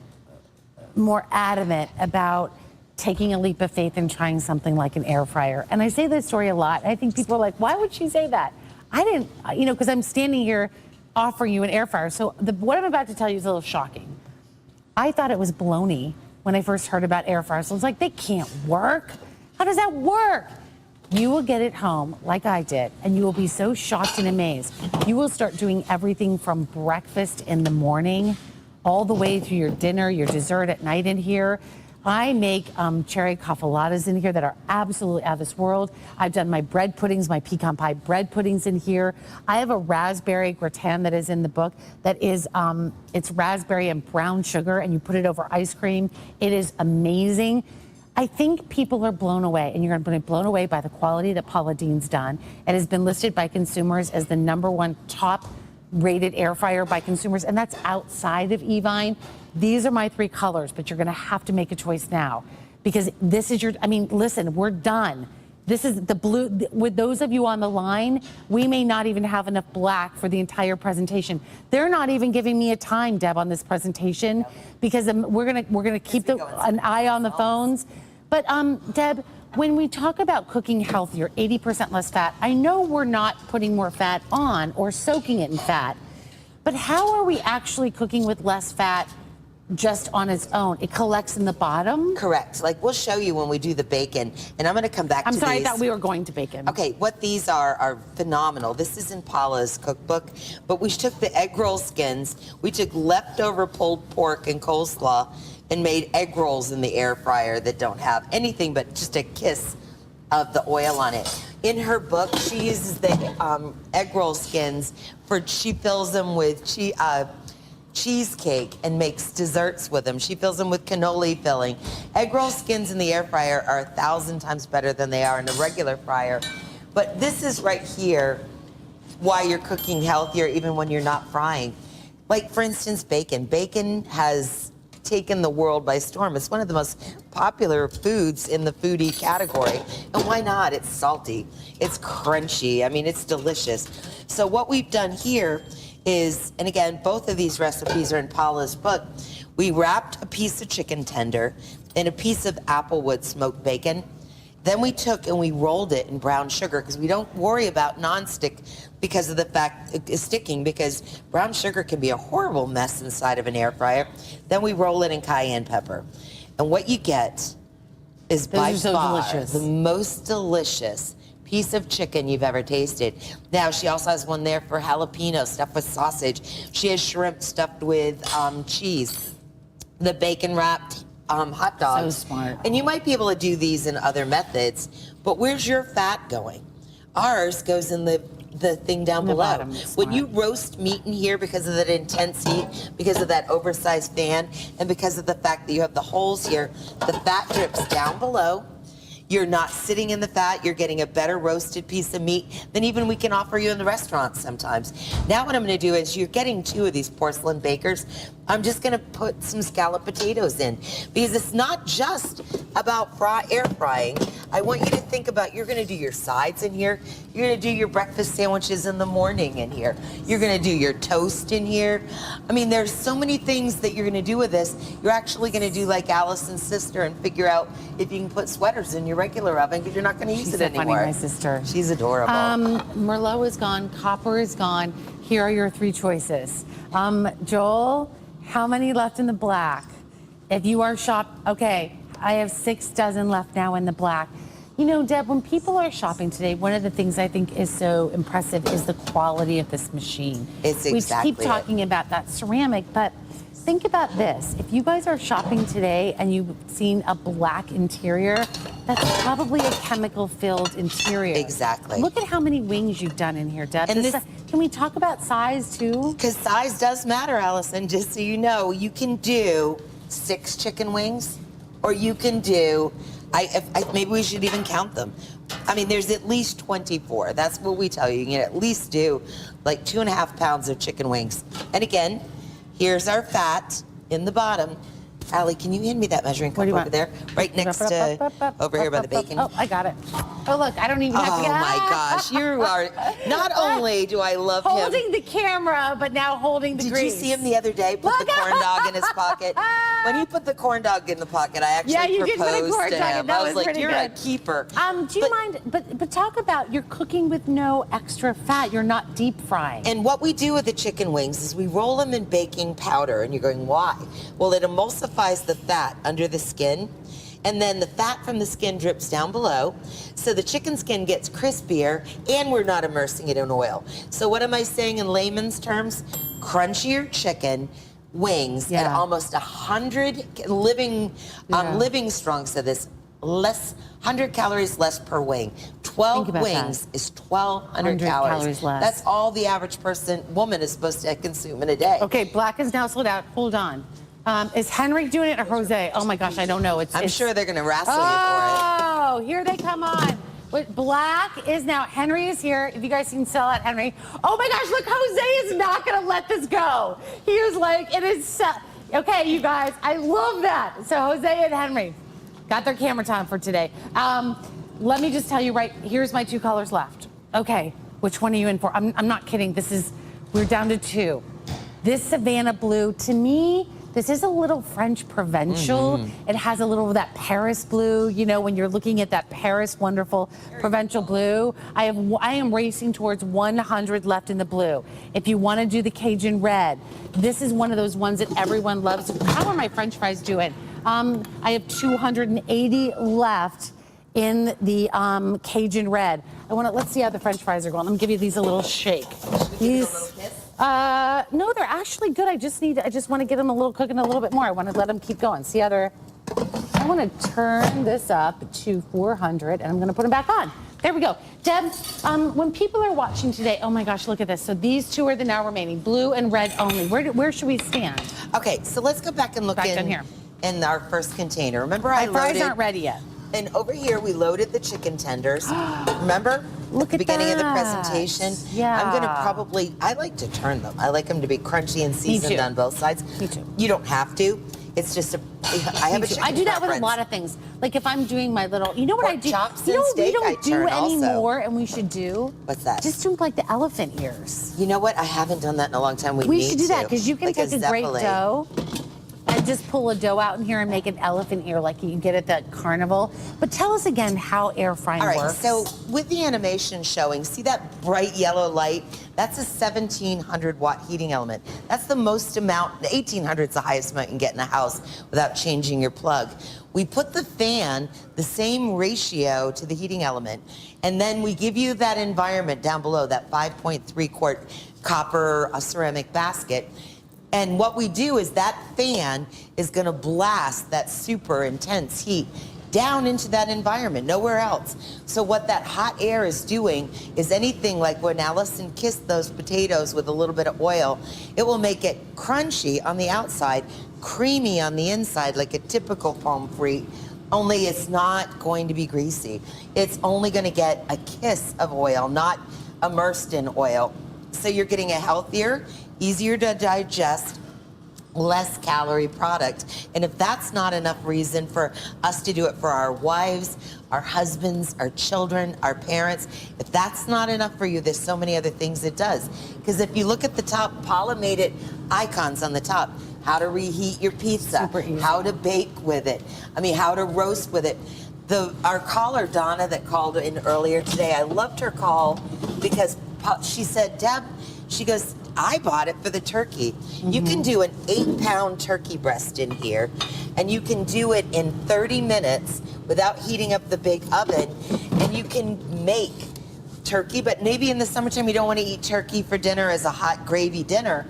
more adamant about taking a leap of faith and trying something like an air fryer. And I say this story a lot. I think people are like, why would she say that? I didn't, because I'm standing here offering you an air fryer. So what I'm about to tell you is a little shocking. I thought it was baloney when I first heard about air fryers. I was like, they can't work. How does that work? You will get it home like I did, and you will be so shocked and amazed. You will start doing everything from breakfast in the morning all the way through your dinner, your dessert at night in here. I make cherry caffoladas in here that are absolutely out of this world. I've done my bread puddings, my pecan pie bread puddings in here. I have a raspberry gratin that is in the book that is, it's raspberry and brown sugar, and you put it over ice cream. It is amazing. I think people are blown away, and you're going to be blown away by the quality that Paula Deen's done. It has been listed by consumers as the #1 top rated air fryer by consumers, and that's outside of e.127. These are my 3 colors, but you're going to have to make a choice now, because this is your, listen, we're done. This is the blue. With those of you on the line, we may not even have enough black for the entire presentation. They're not even giving me a time, Deb, on this presentation, because we're gonna keep an eye on the phones. But Deb, when we talk about cooking healthier, 80% less fat, I know we're not putting more fat on or soaking it in fat, but how are we actually cooking with less fat just on its own? It collects in the bottom? Correct. Like, we'll show you when we do the bacon, and I'm going to come back to I'm sorry, these. I thought we were going to bacon. Okay, what these are phenomenal. This is in Paula's cookbook, but we took the egg roll skins, we took leftover pulled pork and coleslaw, and made egg rolls in the air fryer that don't have anything but just a kiss of the oil on it. In her book, she uses the egg roll skins she fills them with cheesecake and makes desserts with them. She fills them with cannoli filling. Egg roll skins in the air fryer are 1,000 times better than they are in a regular fryer. But this is right here why you're cooking healthier even when you're not frying. Like, for instance, bacon. Bacon has taken the world by storm. It's one of the most popular foods in the foodie category. And why not? It's salty. It's crunchy. I mean, it's delicious. So what we've done here is, and again, both of these recipes are in Paula's book, we wrapped a piece of chicken tender in a piece of applewood smoked bacon. Then we took and we rolled it in brown sugar because we don't worry about nonstick because of the fact it's sticking, because brown sugar can be a horrible mess inside of an air fryer. Then we roll it in cayenne pepper. And what you get is by far the most delicious piece of chicken you've ever tasted. Now, she also has one there for jalapeno stuffed with sausage. She has shrimp stuffed with cheese. The bacon wrapped hot dogs. So smart. And you might be able to do these in other methods, but where's your fat going? Ours goes in the thing down below. Bottom. When you roast meat in here, because of that intense heat, because of that oversized fan, and because of the fact that you have the holes here, the fat drips down below. You're not sitting in the fat. You're getting a better roasted piece of meat than even we can offer you in the restaurants sometimes. Now what I'm going to do is, you're getting 2 of these porcelain bakers. I'm just going to put some scalloped potatoes in, because it's not just about air frying. I want you to think about, you're going to do your sides in here. You're going to do your breakfast sandwiches in the morning in here. You're going to do your toast in here. I mean, there's so many things that you're going to do with this. You're actually going to do like Allison's sister and figure out if you can put sweaters in your regular oven, because you're not going to use it anymore. Funny, my sister. She's adorable. Merlot is gone. Copper is gone. Here are your 3 choices. Joel, how many left in the black? If you are okay, I have 6 dozen left now in the black. You know, Deb, when people are shopping today, one of the things I think is so impressive is the quality of this machine. It's exactly We keep talking about that ceramic, but think about this. If you guys are shopping today and you've seen a black interior, that's probably a chemical-filled interior. Exactly. Look at how many wings you've done in here, Deb. And Can we talk about size, too? Because size does matter, Allison. Just so you know, you can do 6 chicken wings, or you can do, maybe we should even count them. I mean, there's at least 24. That's what we tell you. You can at least do like 2.5 pounds of chicken wings. And again, here's our fat in the bottom. Allie, can you hand me that measuring cup over there? Right next to, over here by the bacon. Oh, I got it. Oh, look, I don't even have to get Oh my gosh, you are, not only do I love him. holding the camera, but now holding the grease. Did you see him the other day put the corn dog in his pocket? When he put the corn dog in the pocket, I actually proposed to him. I was like, you're a keeper. Do you mind, but talk about, you're cooking with no extra fat. You're not deep frying. And what we do with the chicken wings is we roll them in baking powder. And you're going, why? Well, it emulsifies the fat under the skin. And then the fat from the skin drips down below. So the chicken skin gets crispier, and we're not immersing it in oil. So what am I saying in layman's terms? Crunchier chicken wings at almost 100 living strong. So this 100 calories less per wing. 12 wings is 1,200 calories less. That's all the average woman is supposed to consume in a day. Okay, black is now sold out. Hold on. Is Henry doing it or Jose? Oh my gosh, I don't know. I'm sure they're going to wrestle you for it. Oh, here they come on. But black is now, Henry is here. If you guys can sell out Henry. Oh my gosh, look, Jose is not going to let this go. He is like, it is, okay, you guys, I love that. So Jose and Henry got their camera time for today. Let me just tell you here's my 2 colors left. Okay, which one are you in for? I'm not kidding. We're down to 2. This Savannah blue, to me, this is a little French provincial. Mm-hmm. It has a little of that Paris blue. You know, when you're looking at that Paris wonderful provincial blue, I am racing towards 100 left in the blue. If you want to do the Cajun red, this is one of those ones that everyone loves. How are my French fries doing? I have 280 left in the Cajun red. Let's see how the French fries are going. Let me give you these a little shake. No, they're actually good. I just want to get them cooking a little bit more. I want to let them keep going. See how I want to turn this up to 400, and I'm going to put them back on. There we go. Deb, when people are watching today, oh my gosh, look at this. So these 2 are the now remaining, blue and red only. Where should we stand? Okay, so let's go back and look down here. in our first container. Remember My fries aren't ready yet. And over here, we loaded the chicken tenders. Remember? Look at the at beginning of the that. presentation. Yeah. I'm going to probably, I like to turn them. I like them to be crunchy and seasoned on both sides. Me too. You don't have to. It's just I have a chicken I do that with a preference. lot of things. Like if I'm doing my little, you know what Pork I do? chops You know and what we steak, I don't do turn also. anymore, and we should do? What's that? Just do like the elephant ears. You know what? I haven't done that in a long time. We need should do that to. because you can Like take a great zeppole. dough and just pull a dough out in here and make an elephant ear like you get at the carnival. But tell us again how air frying All right, works. so with the animation showing, see that bright yellow light? That's a 1700 watt heating element. That's the most amount, 1800 is the highest amount you can get in a house without changing your plug. We put the fan the same ratio to the heating element, and then we give you that environment down below, that 5.3 quart copper ceramic basket. And what we do is that fan is going to blast that super intense heat down into that environment, nowhere else. So what that hot air is doing is anything like when Allison kissed those potatoes with a little bit of oil, it will make it crunchy on the outside, creamy on the inside, like a typical pomme frite, only it's not going to be greasy. It's only going to get a kiss of oil, not immersed in oil. So you're getting a healthier, easier to digest, less calorie product. And if that's not enough reason for us to do it for our wives, our husbands, our children, our parents, if that's not enough for you, there's so many other things it does. Because if you look at the top, Paula made it icons on the top. How to reheat your pizza, Super easy. how to bake with it, how to roast with it. Our caller, Donna, that called in earlier today, I loved her call because she said, Deb, she goes, I bought it for the turkey. You can do an 8-pound turkey breast in here, and you can do it in 30 minutes without heating up the big oven, and you can make turkey, but maybe in the summertime you don't want to eat turkey for dinner as a hot gravy dinner.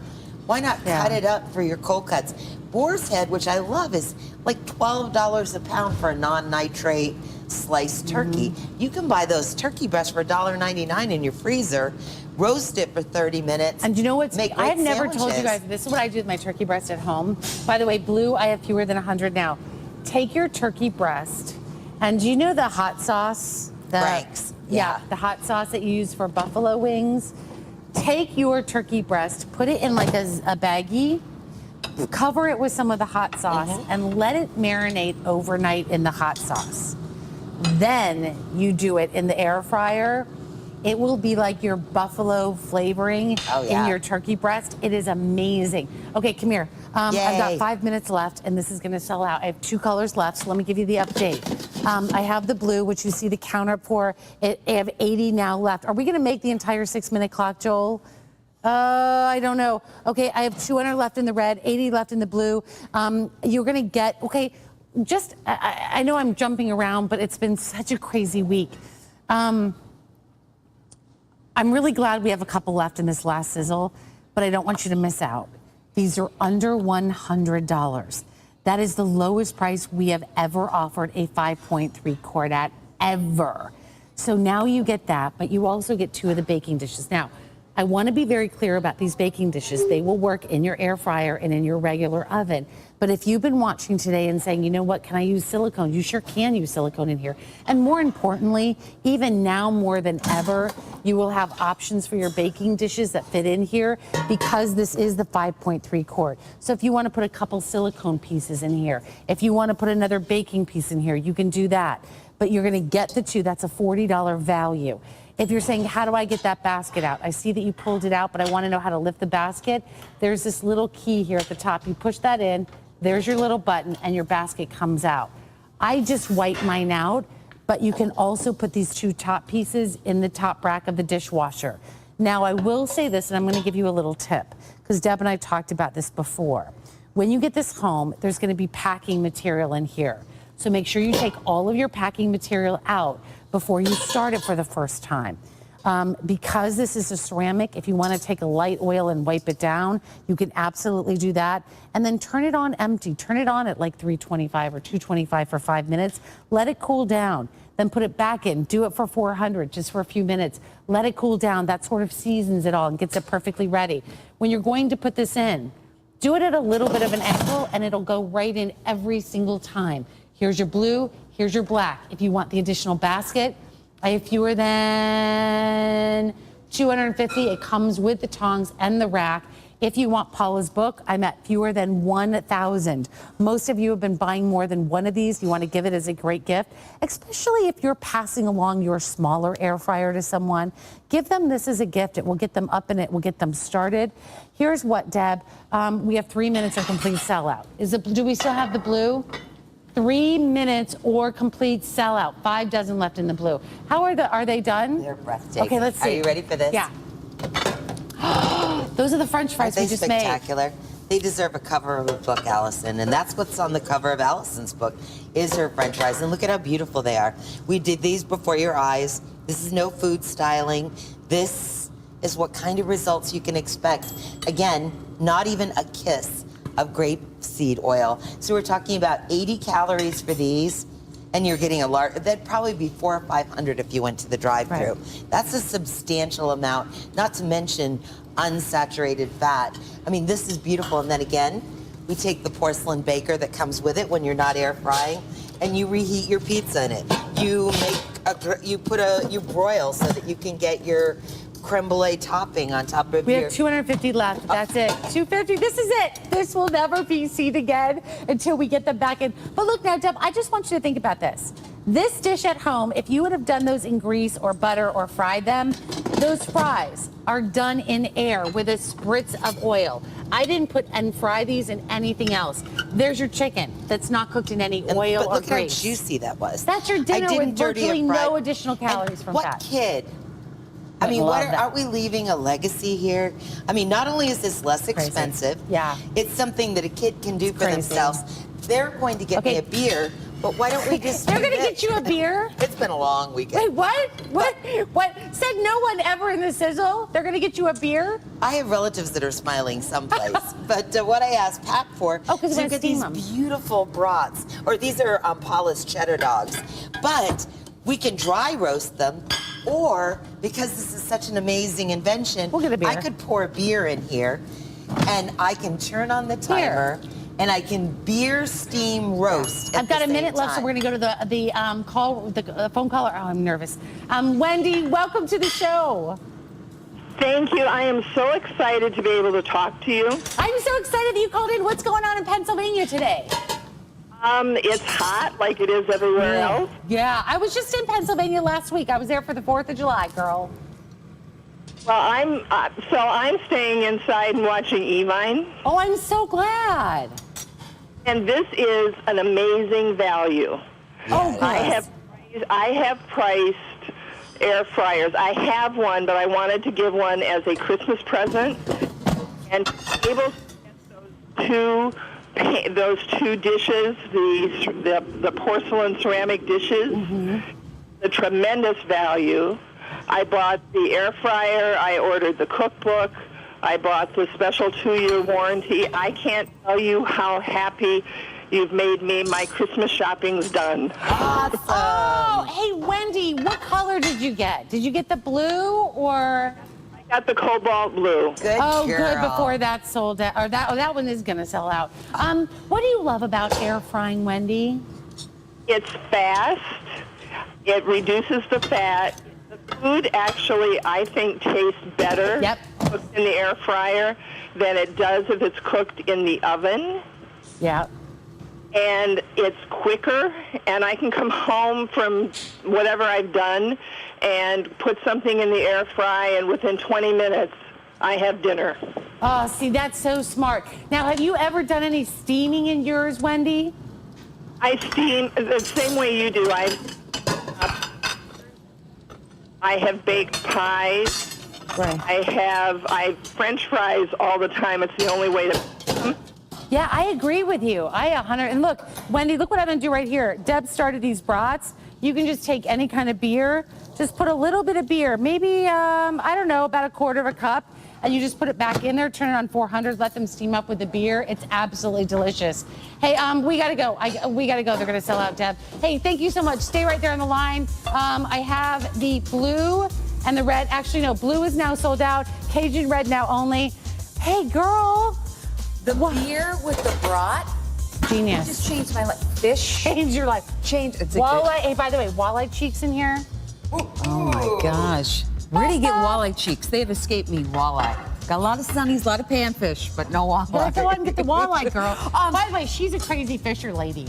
Why not cut it up for your cold cuts? Boar's head, which I love, is like $12 a pound for a non-nitrate sliced turkey. You can buy those turkey breasts for $1.99 in your freezer, roast it for 30 minutes. And you know what's, make I've great never told you sandwiches. guys, this is what I do with my turkey breast at home. By the way, Blue, I have fewer than 100 now. Take your turkey breast, and do you know the hot sauce? Frank's. Yeah, the hot sauce that you use for buffalo wings. Take your turkey breast, put it in like a baggie, cover it with some of the hot sauce, and let it marinate overnight in the hot sauce. Then you do it in the air fryer. It will be like your buffalo flavoring in your turkey breast. It is amazing. Okay, come here. I've got 5 minutes left, and this is going to sell out. I have 2 colors left, so let me give you the update. I have the blue, which you see the counter for. I have 80 now left. Are we going to make the entire 6-minute clock, Joel? I don't know. Okay, I have 200 left in the red, 80 left in the blue. You're going to get, I know I'm jumping around, but it's been such a crazy week. I'm really glad we have a couple left in this last sizzle, but I don't want you to miss out. These are under $100. That is the lowest price we have ever offered a 5.3 quart at, ever. So now you get that, but you also get 2 of the baking dishes. Now, I want to be very clear about these baking dishes. They will work in your air fryer and in your regular oven. But if you've been watching today and saying, you know what, can I use silicone? You sure can use silicone in here. And more importantly, even now more than ever, you will have options for your baking dishes that fit in here because this is the 5.3 quart. So if you want to put a couple silicone pieces in here, if you want to put another baking piece in here, you can do that. But you're going to get the 2. That's a $40 value. If you're saying, how do I get that basket out? I see that you pulled it out, but I want to know how to lift the basket. There's this little key here at the top. You push that in, there's your little button, and your basket comes out. I just wipe mine out, but you can also put these 2 top pieces in the top rack of the dishwasher. Now, I will say this, and I'm going to give you a little tip, because Deb and I talked about this before. When you get this home, there's going to be packing material in here. So make sure you take all of your packing material out before you start it for the first time. Because this is a ceramic, if you want to take a light oil and wipe it down, you can absolutely do that. And then turn it on empty. Turn it on at like 325 or 225 for 5 minutes. Let it cool down. Then put it back in. Do it for 400 just for a few minutes. Let it cool down. That sort of seasons it all and gets it perfectly ready. When you're going to put this in, do it at a little bit of an angle and it'll go right in every single time. Here's your blue, Here's your black. If you want the additional basket, I have fewer than 250. It comes with the tongs and the rack. If you want Paula's book, I'm at fewer than 1,000. Most of you have been buying more than one of these. You want to give it as a great gift, especially if you're passing along your smaller air fryer to someone. Give them this as a gift. It will get them up and it will get them started. Here's what, Deb, we have 3 minutes or complete sellout. Do we still have the blue? 3 minutes or complete sellout. 5 dozen left in the blue. How are they done? They're breathtaking. Okay, let's see. Are you ready for this? Yeah. Those are the French fries we just made. Spectacular? They deserve a cover of a book, Allison, and that's what's on the cover of Allison's book, is her French fries. And look at how beautiful they are. We did these before your eyes. This is no food styling. This is what kind of results you can expect. Again, not even a kiss of grapeseed oil. So we're talking about 80 calories for these, and you're getting a large, that'd probably be 400 or 500 if you went to the drive-thru. Right. That's a substantial amount, not to mention unsaturated fat. I mean, this is beautiful. And then again, we take the porcelain baker that comes with it when you're not air frying, and you reheat your pizza in it. You you broil so that you can get your creme brulee topping on top of We have 250 left. That's it. 250. This is it. This will never be seen again until we get them back in. But look now, Deb, I just want you to think about this. This dish at home, if you would have done those in grease or butter or fried them, those fries are done in air with a spritz of oil. I didn't put and fry these in anything else. There's your chicken that's not cooked in any oil or look grease. how juicy that was. That's your dinner with virtually no additional calories from what fat. Kid? I mean, aren't we leaving a legacy here? I mean, not only is this less expensive, yeah, it's something that a kid can do for themselves. They're going to get me a beer, but why don't we just They're going to get you a beer? It's been a long weekend. Wait, what? What? Said no one ever in the Sizzle? They're going to get you a beer? I have relatives that are smiling someplace. But what I asked Pat for, because you get these beautiful brats, or these are Paula's cheddar dogs. But we can dry roast them, or because this is such an amazing invention, we'll get a beer. I could pour a beer in here, and I can turn on the timer, and I can beer steam roast. I've got a minute left, so we're going to go to the phone caller. Oh, I'm nervous. Wendy, welcome to the show. Thank you. I am so excited to be able to talk to you. I'm so excited that you called in. What's going on in Pennsylvania today? It's hot like it is everywhere else. Yeah, I was just in Pennsylvania last week. I was there for the 4th of July, girl. Well, I'm staying inside and watching E.127. Oh, I'm so glad. And this is an amazing value. Oh, good. I have priced air fryers. I have one, but I wanted to give one as a Christmas present, and able to get those two dishes, the porcelain ceramic dishes, the tremendous value. I bought the air fryer, I ordered the cookbook, I bought the special 2-year warranty. I can't tell you how happy you've made me. My Christmas shopping's done. Awesome. Oh, hey, Wendy, what color did you get? Did you get the blue or? I got the cobalt blue. Good Oh, girl. good, before that sold out, or that one is gonna sell out. What do you love about air frying, Wendy? It's fast. It reduces the fat. The food actually, I think, tastes better cooked in the air fryer than it does if it's cooked in the oven. Yeah. And it's quicker, and I can come home from whatever I've done and put something in the air fry, and within 20 minutes, I have dinner. Oh, see, that's so smart. Now, have you ever done any steaming in yours, Wendy? I steam the same way you do. I have baked pies. Right. I French fries all the time. It's the only way to. Yeah, I agree with you. And look, Wendy, look what I'm gonna do right here. Deb started these brats. You can just take any kind of beer, just put a little bit of beer, maybe, I don't know, about 1/4 cup, and you just put it back in there, turn it on 400, let them steam up with the beer. It's absolutely delicious. Hey, we gotta go. We gotta go. They're gonna sell out, Deb. Hey, thank you so much. Stay right there on the line. I have the blue and the red. Actually, no, blue is now sold out. Cajun red now only. Hey, girl. The beer with the brat Genius. just changed my life. fish. Change your life. Change. It's a Walleye. Hey, by the way, walleye cheeks in here. good. Oh my gosh. Where do you get walleye cheeks? They have escaped me. Walleye. Got a lot of sunnies, a lot of panfish, but no walleye. Let's go out and get the walleye, girl. By the way, she's a crazy fisher lady.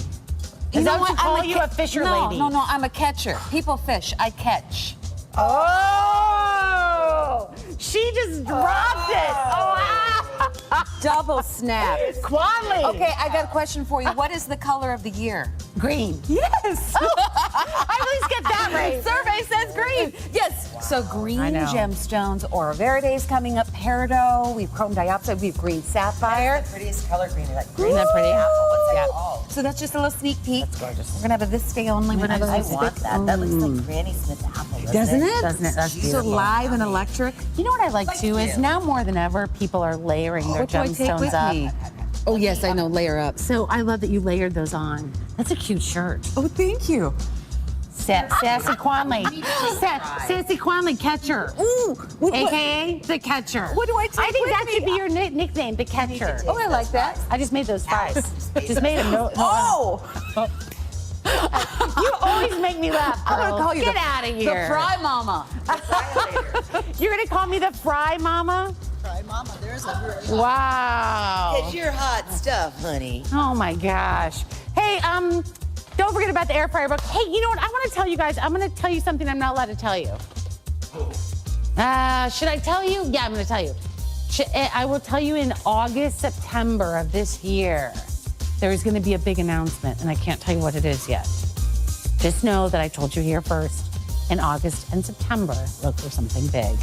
You Is know that what what? you call you a fisher lady? No, I'm a catcher. People fish. I catch. Oh! She just dropped it. Oh, Double snap. Quanley. Okay, I got a question for you. What is the color of the year? Green. Yes. I at least get that right. Survey says green. Yes. So green I know. gemstones, Oro Verde's coming up, peridot, we've chrome diopside, we've green sapphire. That's the prettiest color green. Like Isn't that pretty? What's that Yeah. called? So that's just a little sneak peek. That's gorgeous. We're gonna have a this day only. We're gonna have a I this want day- that. That looks like Granny Smith's apple, Doesn't it? Doesn't it? That's So beautiful. live and electric. You know what I like too is you. now more than ever, people are layering their What do I take gemstones with up. me? Oh yes, I know. Layer up. So I love that you layered those on. That's a cute shirt. Oh, thank you. Sassy Quanley. Sassy Quanley, catcher. Ooh. AKA the catcher. What do I take I think with that me? should be your nickname, the catcher. Oh, I like that. I just made those fries. Just made them. Oh, You always make me laugh, I'm gonna girl. call you Get the, out of here. the fry mama. You're gonna call me the fry mama? Fry mama, there's a Wow. It's your hot stuff, honey. Oh my gosh. Hey, don't forget about the air fryer book. Hey, you know what? I want to tell you guys. I'm going to tell you something I'm not allowed to tell you. Should I tell you? Yeah, I'm going to tell you. I will tell you in August, September of this year. There is going to be a big announcement, and I can't tell you what it is yet. Just know that I told you here first. In August and September, look for something big.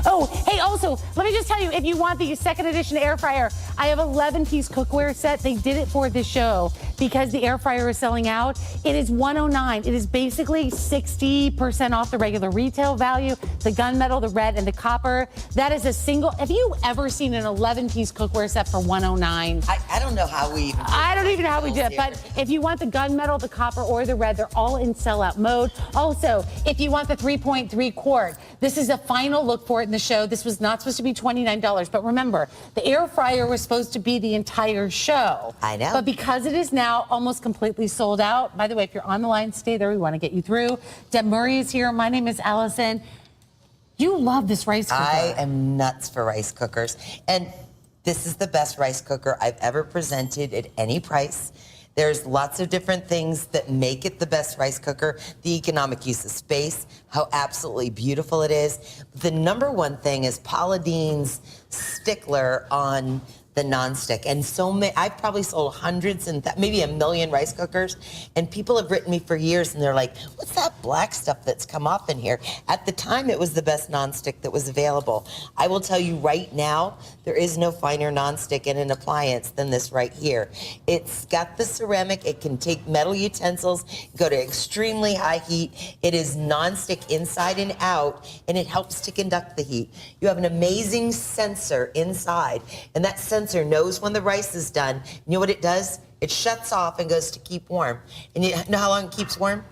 Oh, hey, also, let me just tell you, if you want the second edition air fryer, I have 11-piece cookware set. They did it for this show because the air fryer is selling out. It is $109. It is basically 60% off the regular retail value. The gunmetal, the red, and the copper. That is a single. Have you ever seen an 11-piece cookware set for $109? I don't know how we even. I don't even know how we did it, but if you want the gunmetal, the copper, or the red, they're all in sellout mode. Also, if you want the 3.3 quart, this is a final look for it in the show. This was not supposed to be $29, but remember, the air fryer was supposed to be the entire show. I know. But because it is now almost completely sold out, by the way, if you're on the line, stay there. We want to get you through. Deb Murray is here. My name is Allison. You love this rice cooker. I am nuts for rice cookers. And this is the best rice cooker I've ever presented at any price. There's lots of different things that make it the best rice cooker. The economic use of space, how absolutely beautiful it is. The number one thing is Paula Deen's stickler on the nonstick. And so many, I've probably sold hundreds and maybe 1 million rice cookers. And people have written me for years and they're like, what's that black stuff that's come off in here? At the time, it was the best nonstick that was available. I will tell you right now, there is no finer nonstick in an appliance than this right here. It's got the ceramic. It can take metal utensils, go to extremely high heat. It is nonstick inside and out, and it helps to conduct the heat. You have an amazing sensor inside, and that sensor knows when the rice is done. You know what it does? It shuts off and goes to keep warm. And you know how long it keeps warm?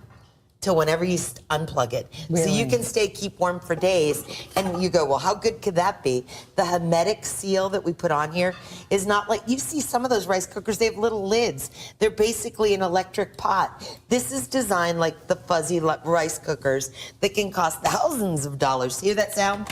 Till whenever you unplug it. Really? So you can keep warm for days. And you go, well, how good could that be? The hermetic seal that we put on here is not like, you see some of those rice cookers, they have little lids. They're basically an electric pot. This is designed like the fuzzy rice cookers that can cost thousands of dollars. Hear that sound?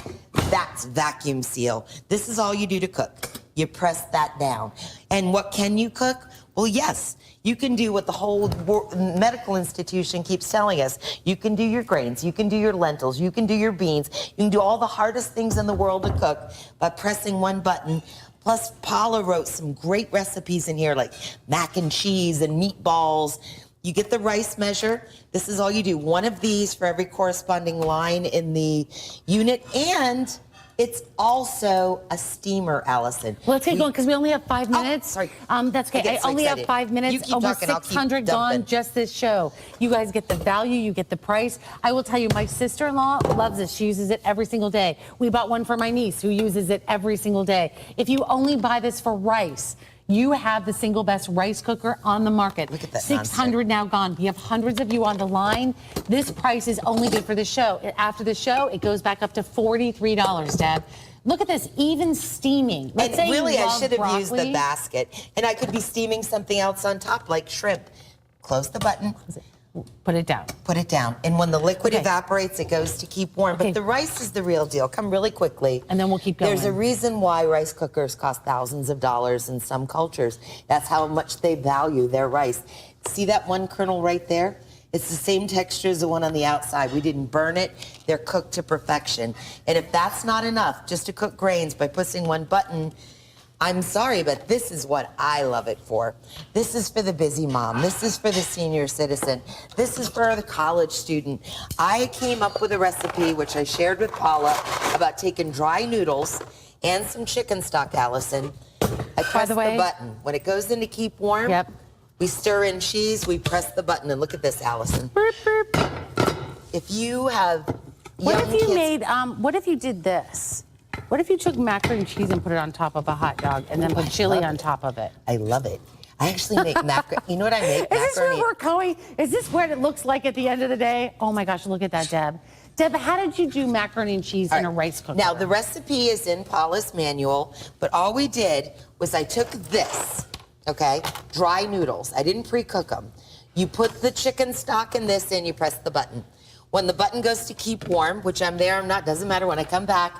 That's vacuum seal. This is all you do to cook. You press that down. And what can you cook? Well, yes, you can do what the whole medical institution keeps telling us. You can do your grains, you can do your lentils, you can do your beans, you can do all the hardest things in the world to cook by pressing one button. Plus, Paula wrote some great recipes in here like mac and cheese and meatballs. You get the rice measure. This is all you do. One of these for every corresponding line in the unit, and it's also a steamer, Allison. Well, let's get going because we only have 5 minutes. sorry. That's okay. I get so I only have excited. 5 minutes. You keep Almost talking, I'll keep 600 dumping. gone just this show. You guys get the value, you get the price. I will tell you, my sister-in-law loves this. She uses it every single day. We bought one for my niece who uses it every single day. If you only buy this for rice, you have the single best rice cooker on the market. Look at that 600 now gone. We have hundreds of you on the line. This price is only good for the show. After the show, it goes back up to $43, Deb. Look at this, even steaming. Let's say And really, you I love should have used the broccoli. basket, and I could be steaming something else on top, like shrimp. close the button, Put it down. put it down. And when the liquid Okay. evaporates, it goes to keep warm. Okay. But the rice is the real deal. Come really quickly. And then we'll keep going. There's a reason why rice cookers cost thousands of dollars in some cultures. That's how much they value their rice. See that one kernel right there? It's the same texture as the one on the outside. We didn't burn it. They're cooked to perfection. And if that's not enough, just to cook grains by pushing one button, I'm sorry, but this is what I love it for. This is for the busy mom. This is for the senior citizen. This is for the college student. I came up with a recipe, which I shared with Paula, about taking dry noodles and some chicken stock, Allison. I press the button. When it goes in to keep warm, Yep. we stir in cheese, we press the button, and look at this, Allison. If you have What young if you kids, made, what if you did this? What if you took macaroni and cheese and put it on top of a hot dog and then put chili on top of it? I love it. I actually make macaroni. You know what I make? Is this where we're going? Is this what it looks like at the end of the day? Oh my gosh, look at that, Deb. Deb, how did you do macaroni and cheese in a rice cooker? Now, the recipe is in Paula's manual, but all we did was I took this, okay, dry noodles. I didn't pre-cook them. You put the chicken stock in this and you press the button. When the button goes to keep warm, which I'm there, I'm not, doesn't matter. When I come back,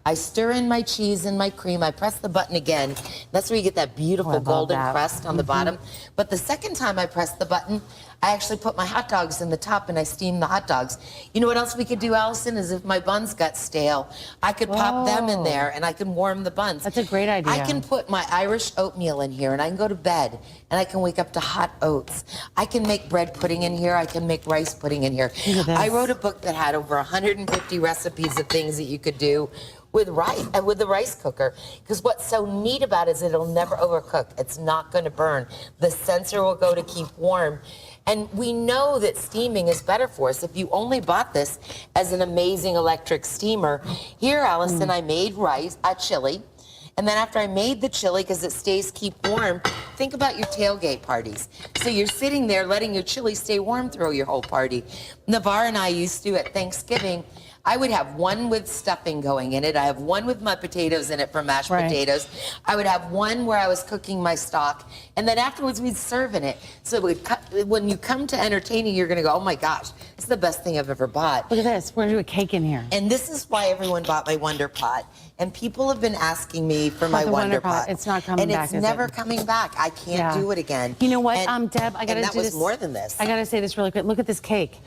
I stir in my cheese and my cream. I press the button again. That's where you get that beautiful golden crust on the bottom. But the second time I press the button, I actually put my hot dogs in the top and I steam the hot dogs. You know what else we could do, Allison, is if my buns got stale, I could pop them in there and I can warm the buns. That's a great idea. I can put my Irish oatmeal in here and I can go to bed and I can wake up to hot oats. I can make bread pudding in here. I can make rice pudding in here. I wrote a book that had over 150 recipes of things that you could do with rice and with the rice cooker, because what's so neat about it is it'll never overcook. It's not going to burn. The sensor will go to keep warm. And we know that steaming is better for us. If you only bought this as an amazing electric steamer, here, Allison, I made rice, chili. And then after I made the chili, because it stays keep warm, think about your tailgate parties. So you're sitting there letting your chili stay warm through your whole party. Navarre and I used to, at Thanksgiving, I would have one with stuffing going in it. I have one with my potatoes in it for mashed potatoes. I would have one where I was cooking my stock. And then afterwards, we'd serve in it. So when you come to entertaining, you're going to go, oh my gosh, it's the best thing I've ever bought. Look at this. We're going to do a cake in here. And this is why everyone bought my Wonder Pot. And people have been asking me for my Wonder Pot. It's not coming back, And it's never coming back. I can't do it again. You know what, And- Deb, I got to do this. And that was more than this. I got to say this really quick. Look at this cake.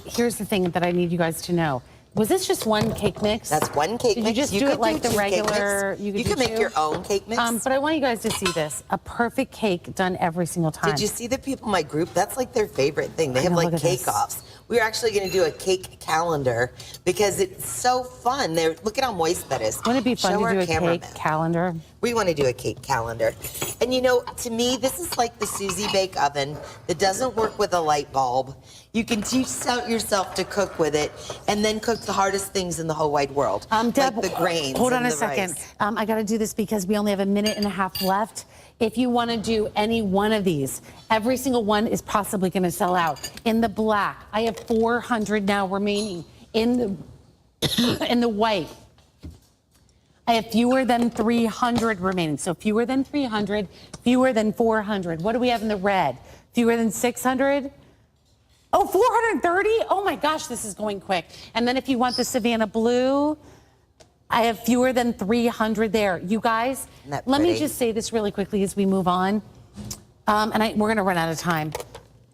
Here's the thing that I need you guys to know. Was this just one cake mix? That's one cake Did mix. you just You do could it like do the two cake regular? mix. You do could make two? your own cake mix. But I want you guys to see this. A perfect cake done every single time. Did you see the people in my group? That's like their favorite thing. They have know, like look at this. cake-offs. We're actually going to do a cake calendar because it's so fun. Look at how moist that is. Wouldn't it be fun Show to our do a cameraman. cake calendar? We want to do a cake calendar. And you know, to me, this is like the Susie Bake Oven that doesn't work with a light bulb. You can teach yourself to cook with it and then cook the hardest things in the whole wide world. Deb, like the grains. hold on and a the second. rice. I got to do this because we only have a minute and a half left. If you want to do any one of these, every single one is possibly going to sell out. In the black, I have 400 now remaining. In the white, I have fewer than 300 remaining. So fewer than 300, fewer than 400. What do we have in the red? Fewer than 600? Oh, 430? Oh my gosh, this is going quick. And then if you want the Savannah blue, I have fewer than 300 there. You guys, let me just say this really quickly as we move on. We're going to run out of time.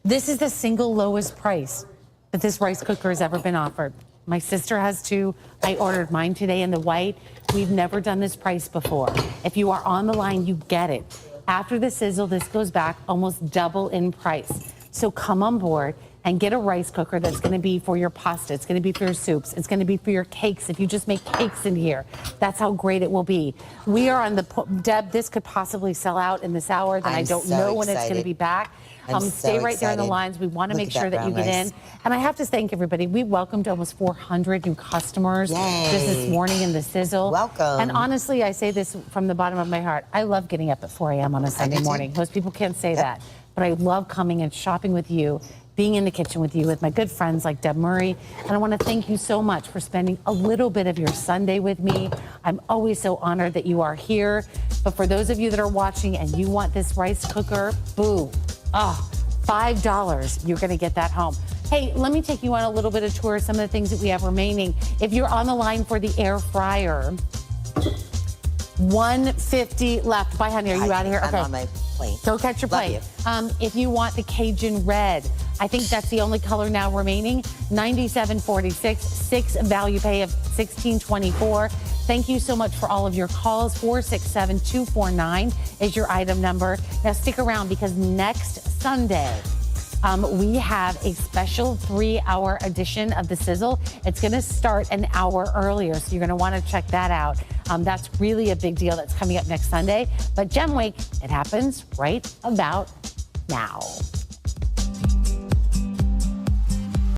This is the single lowest price that this rice cooker has ever been offered. My sister has two. I ordered mine today in the white. We've never done this price before. If you are on the line, you get it. After the Sizzle, this goes back almost double in price. So come on board and get a rice cooker that's going to be for your pasta. It's going to be for your soups. It's going to be for your cakes. If you just make cakes in here, that's how great it will be. We are on the, Deb, this could possibly sell out in this hour. Then I don't know when it's going to be back. Stay right there on the lines. We want to make sure that you get in. And I have to thank everybody. We welcomed almost 400 new customers just this morning in the Sizzle. Welcome. And honestly, I say this from the bottom of my heart. I love getting up at 4 a.m. on a Sunday morning. Most people can't say that. But I love coming and shopping with you, being in the kitchen with you, with my good friends like Deb Murray. And I want to thank you so much for spending a little bit of your Sunday with me. I'm always so honored that you are here. But for those of you that are watching and you want this rice cooker, boo. $5, you're gonna get that home. Hey, let me take you on a little bit of tour of some of the things that we have remaining. If you're on the line for the air fryer, 150 left. Bye, honey, are you out of here? I'm on my plane. Go catch your Love plane. If you want the Cajun red, I think that's the only color now remaining. $97.46, 6 value pay of $16.24. Thank you so much for all of your calls. 467-249 is your item number. Now stick around because next Sunday, we have a special 3-hour edition of the Sizzle. It's going to start an hour earlier, so you're going to want to check that out. That's really a big deal that's coming up next Sunday. But Gem Week, it happens right about now.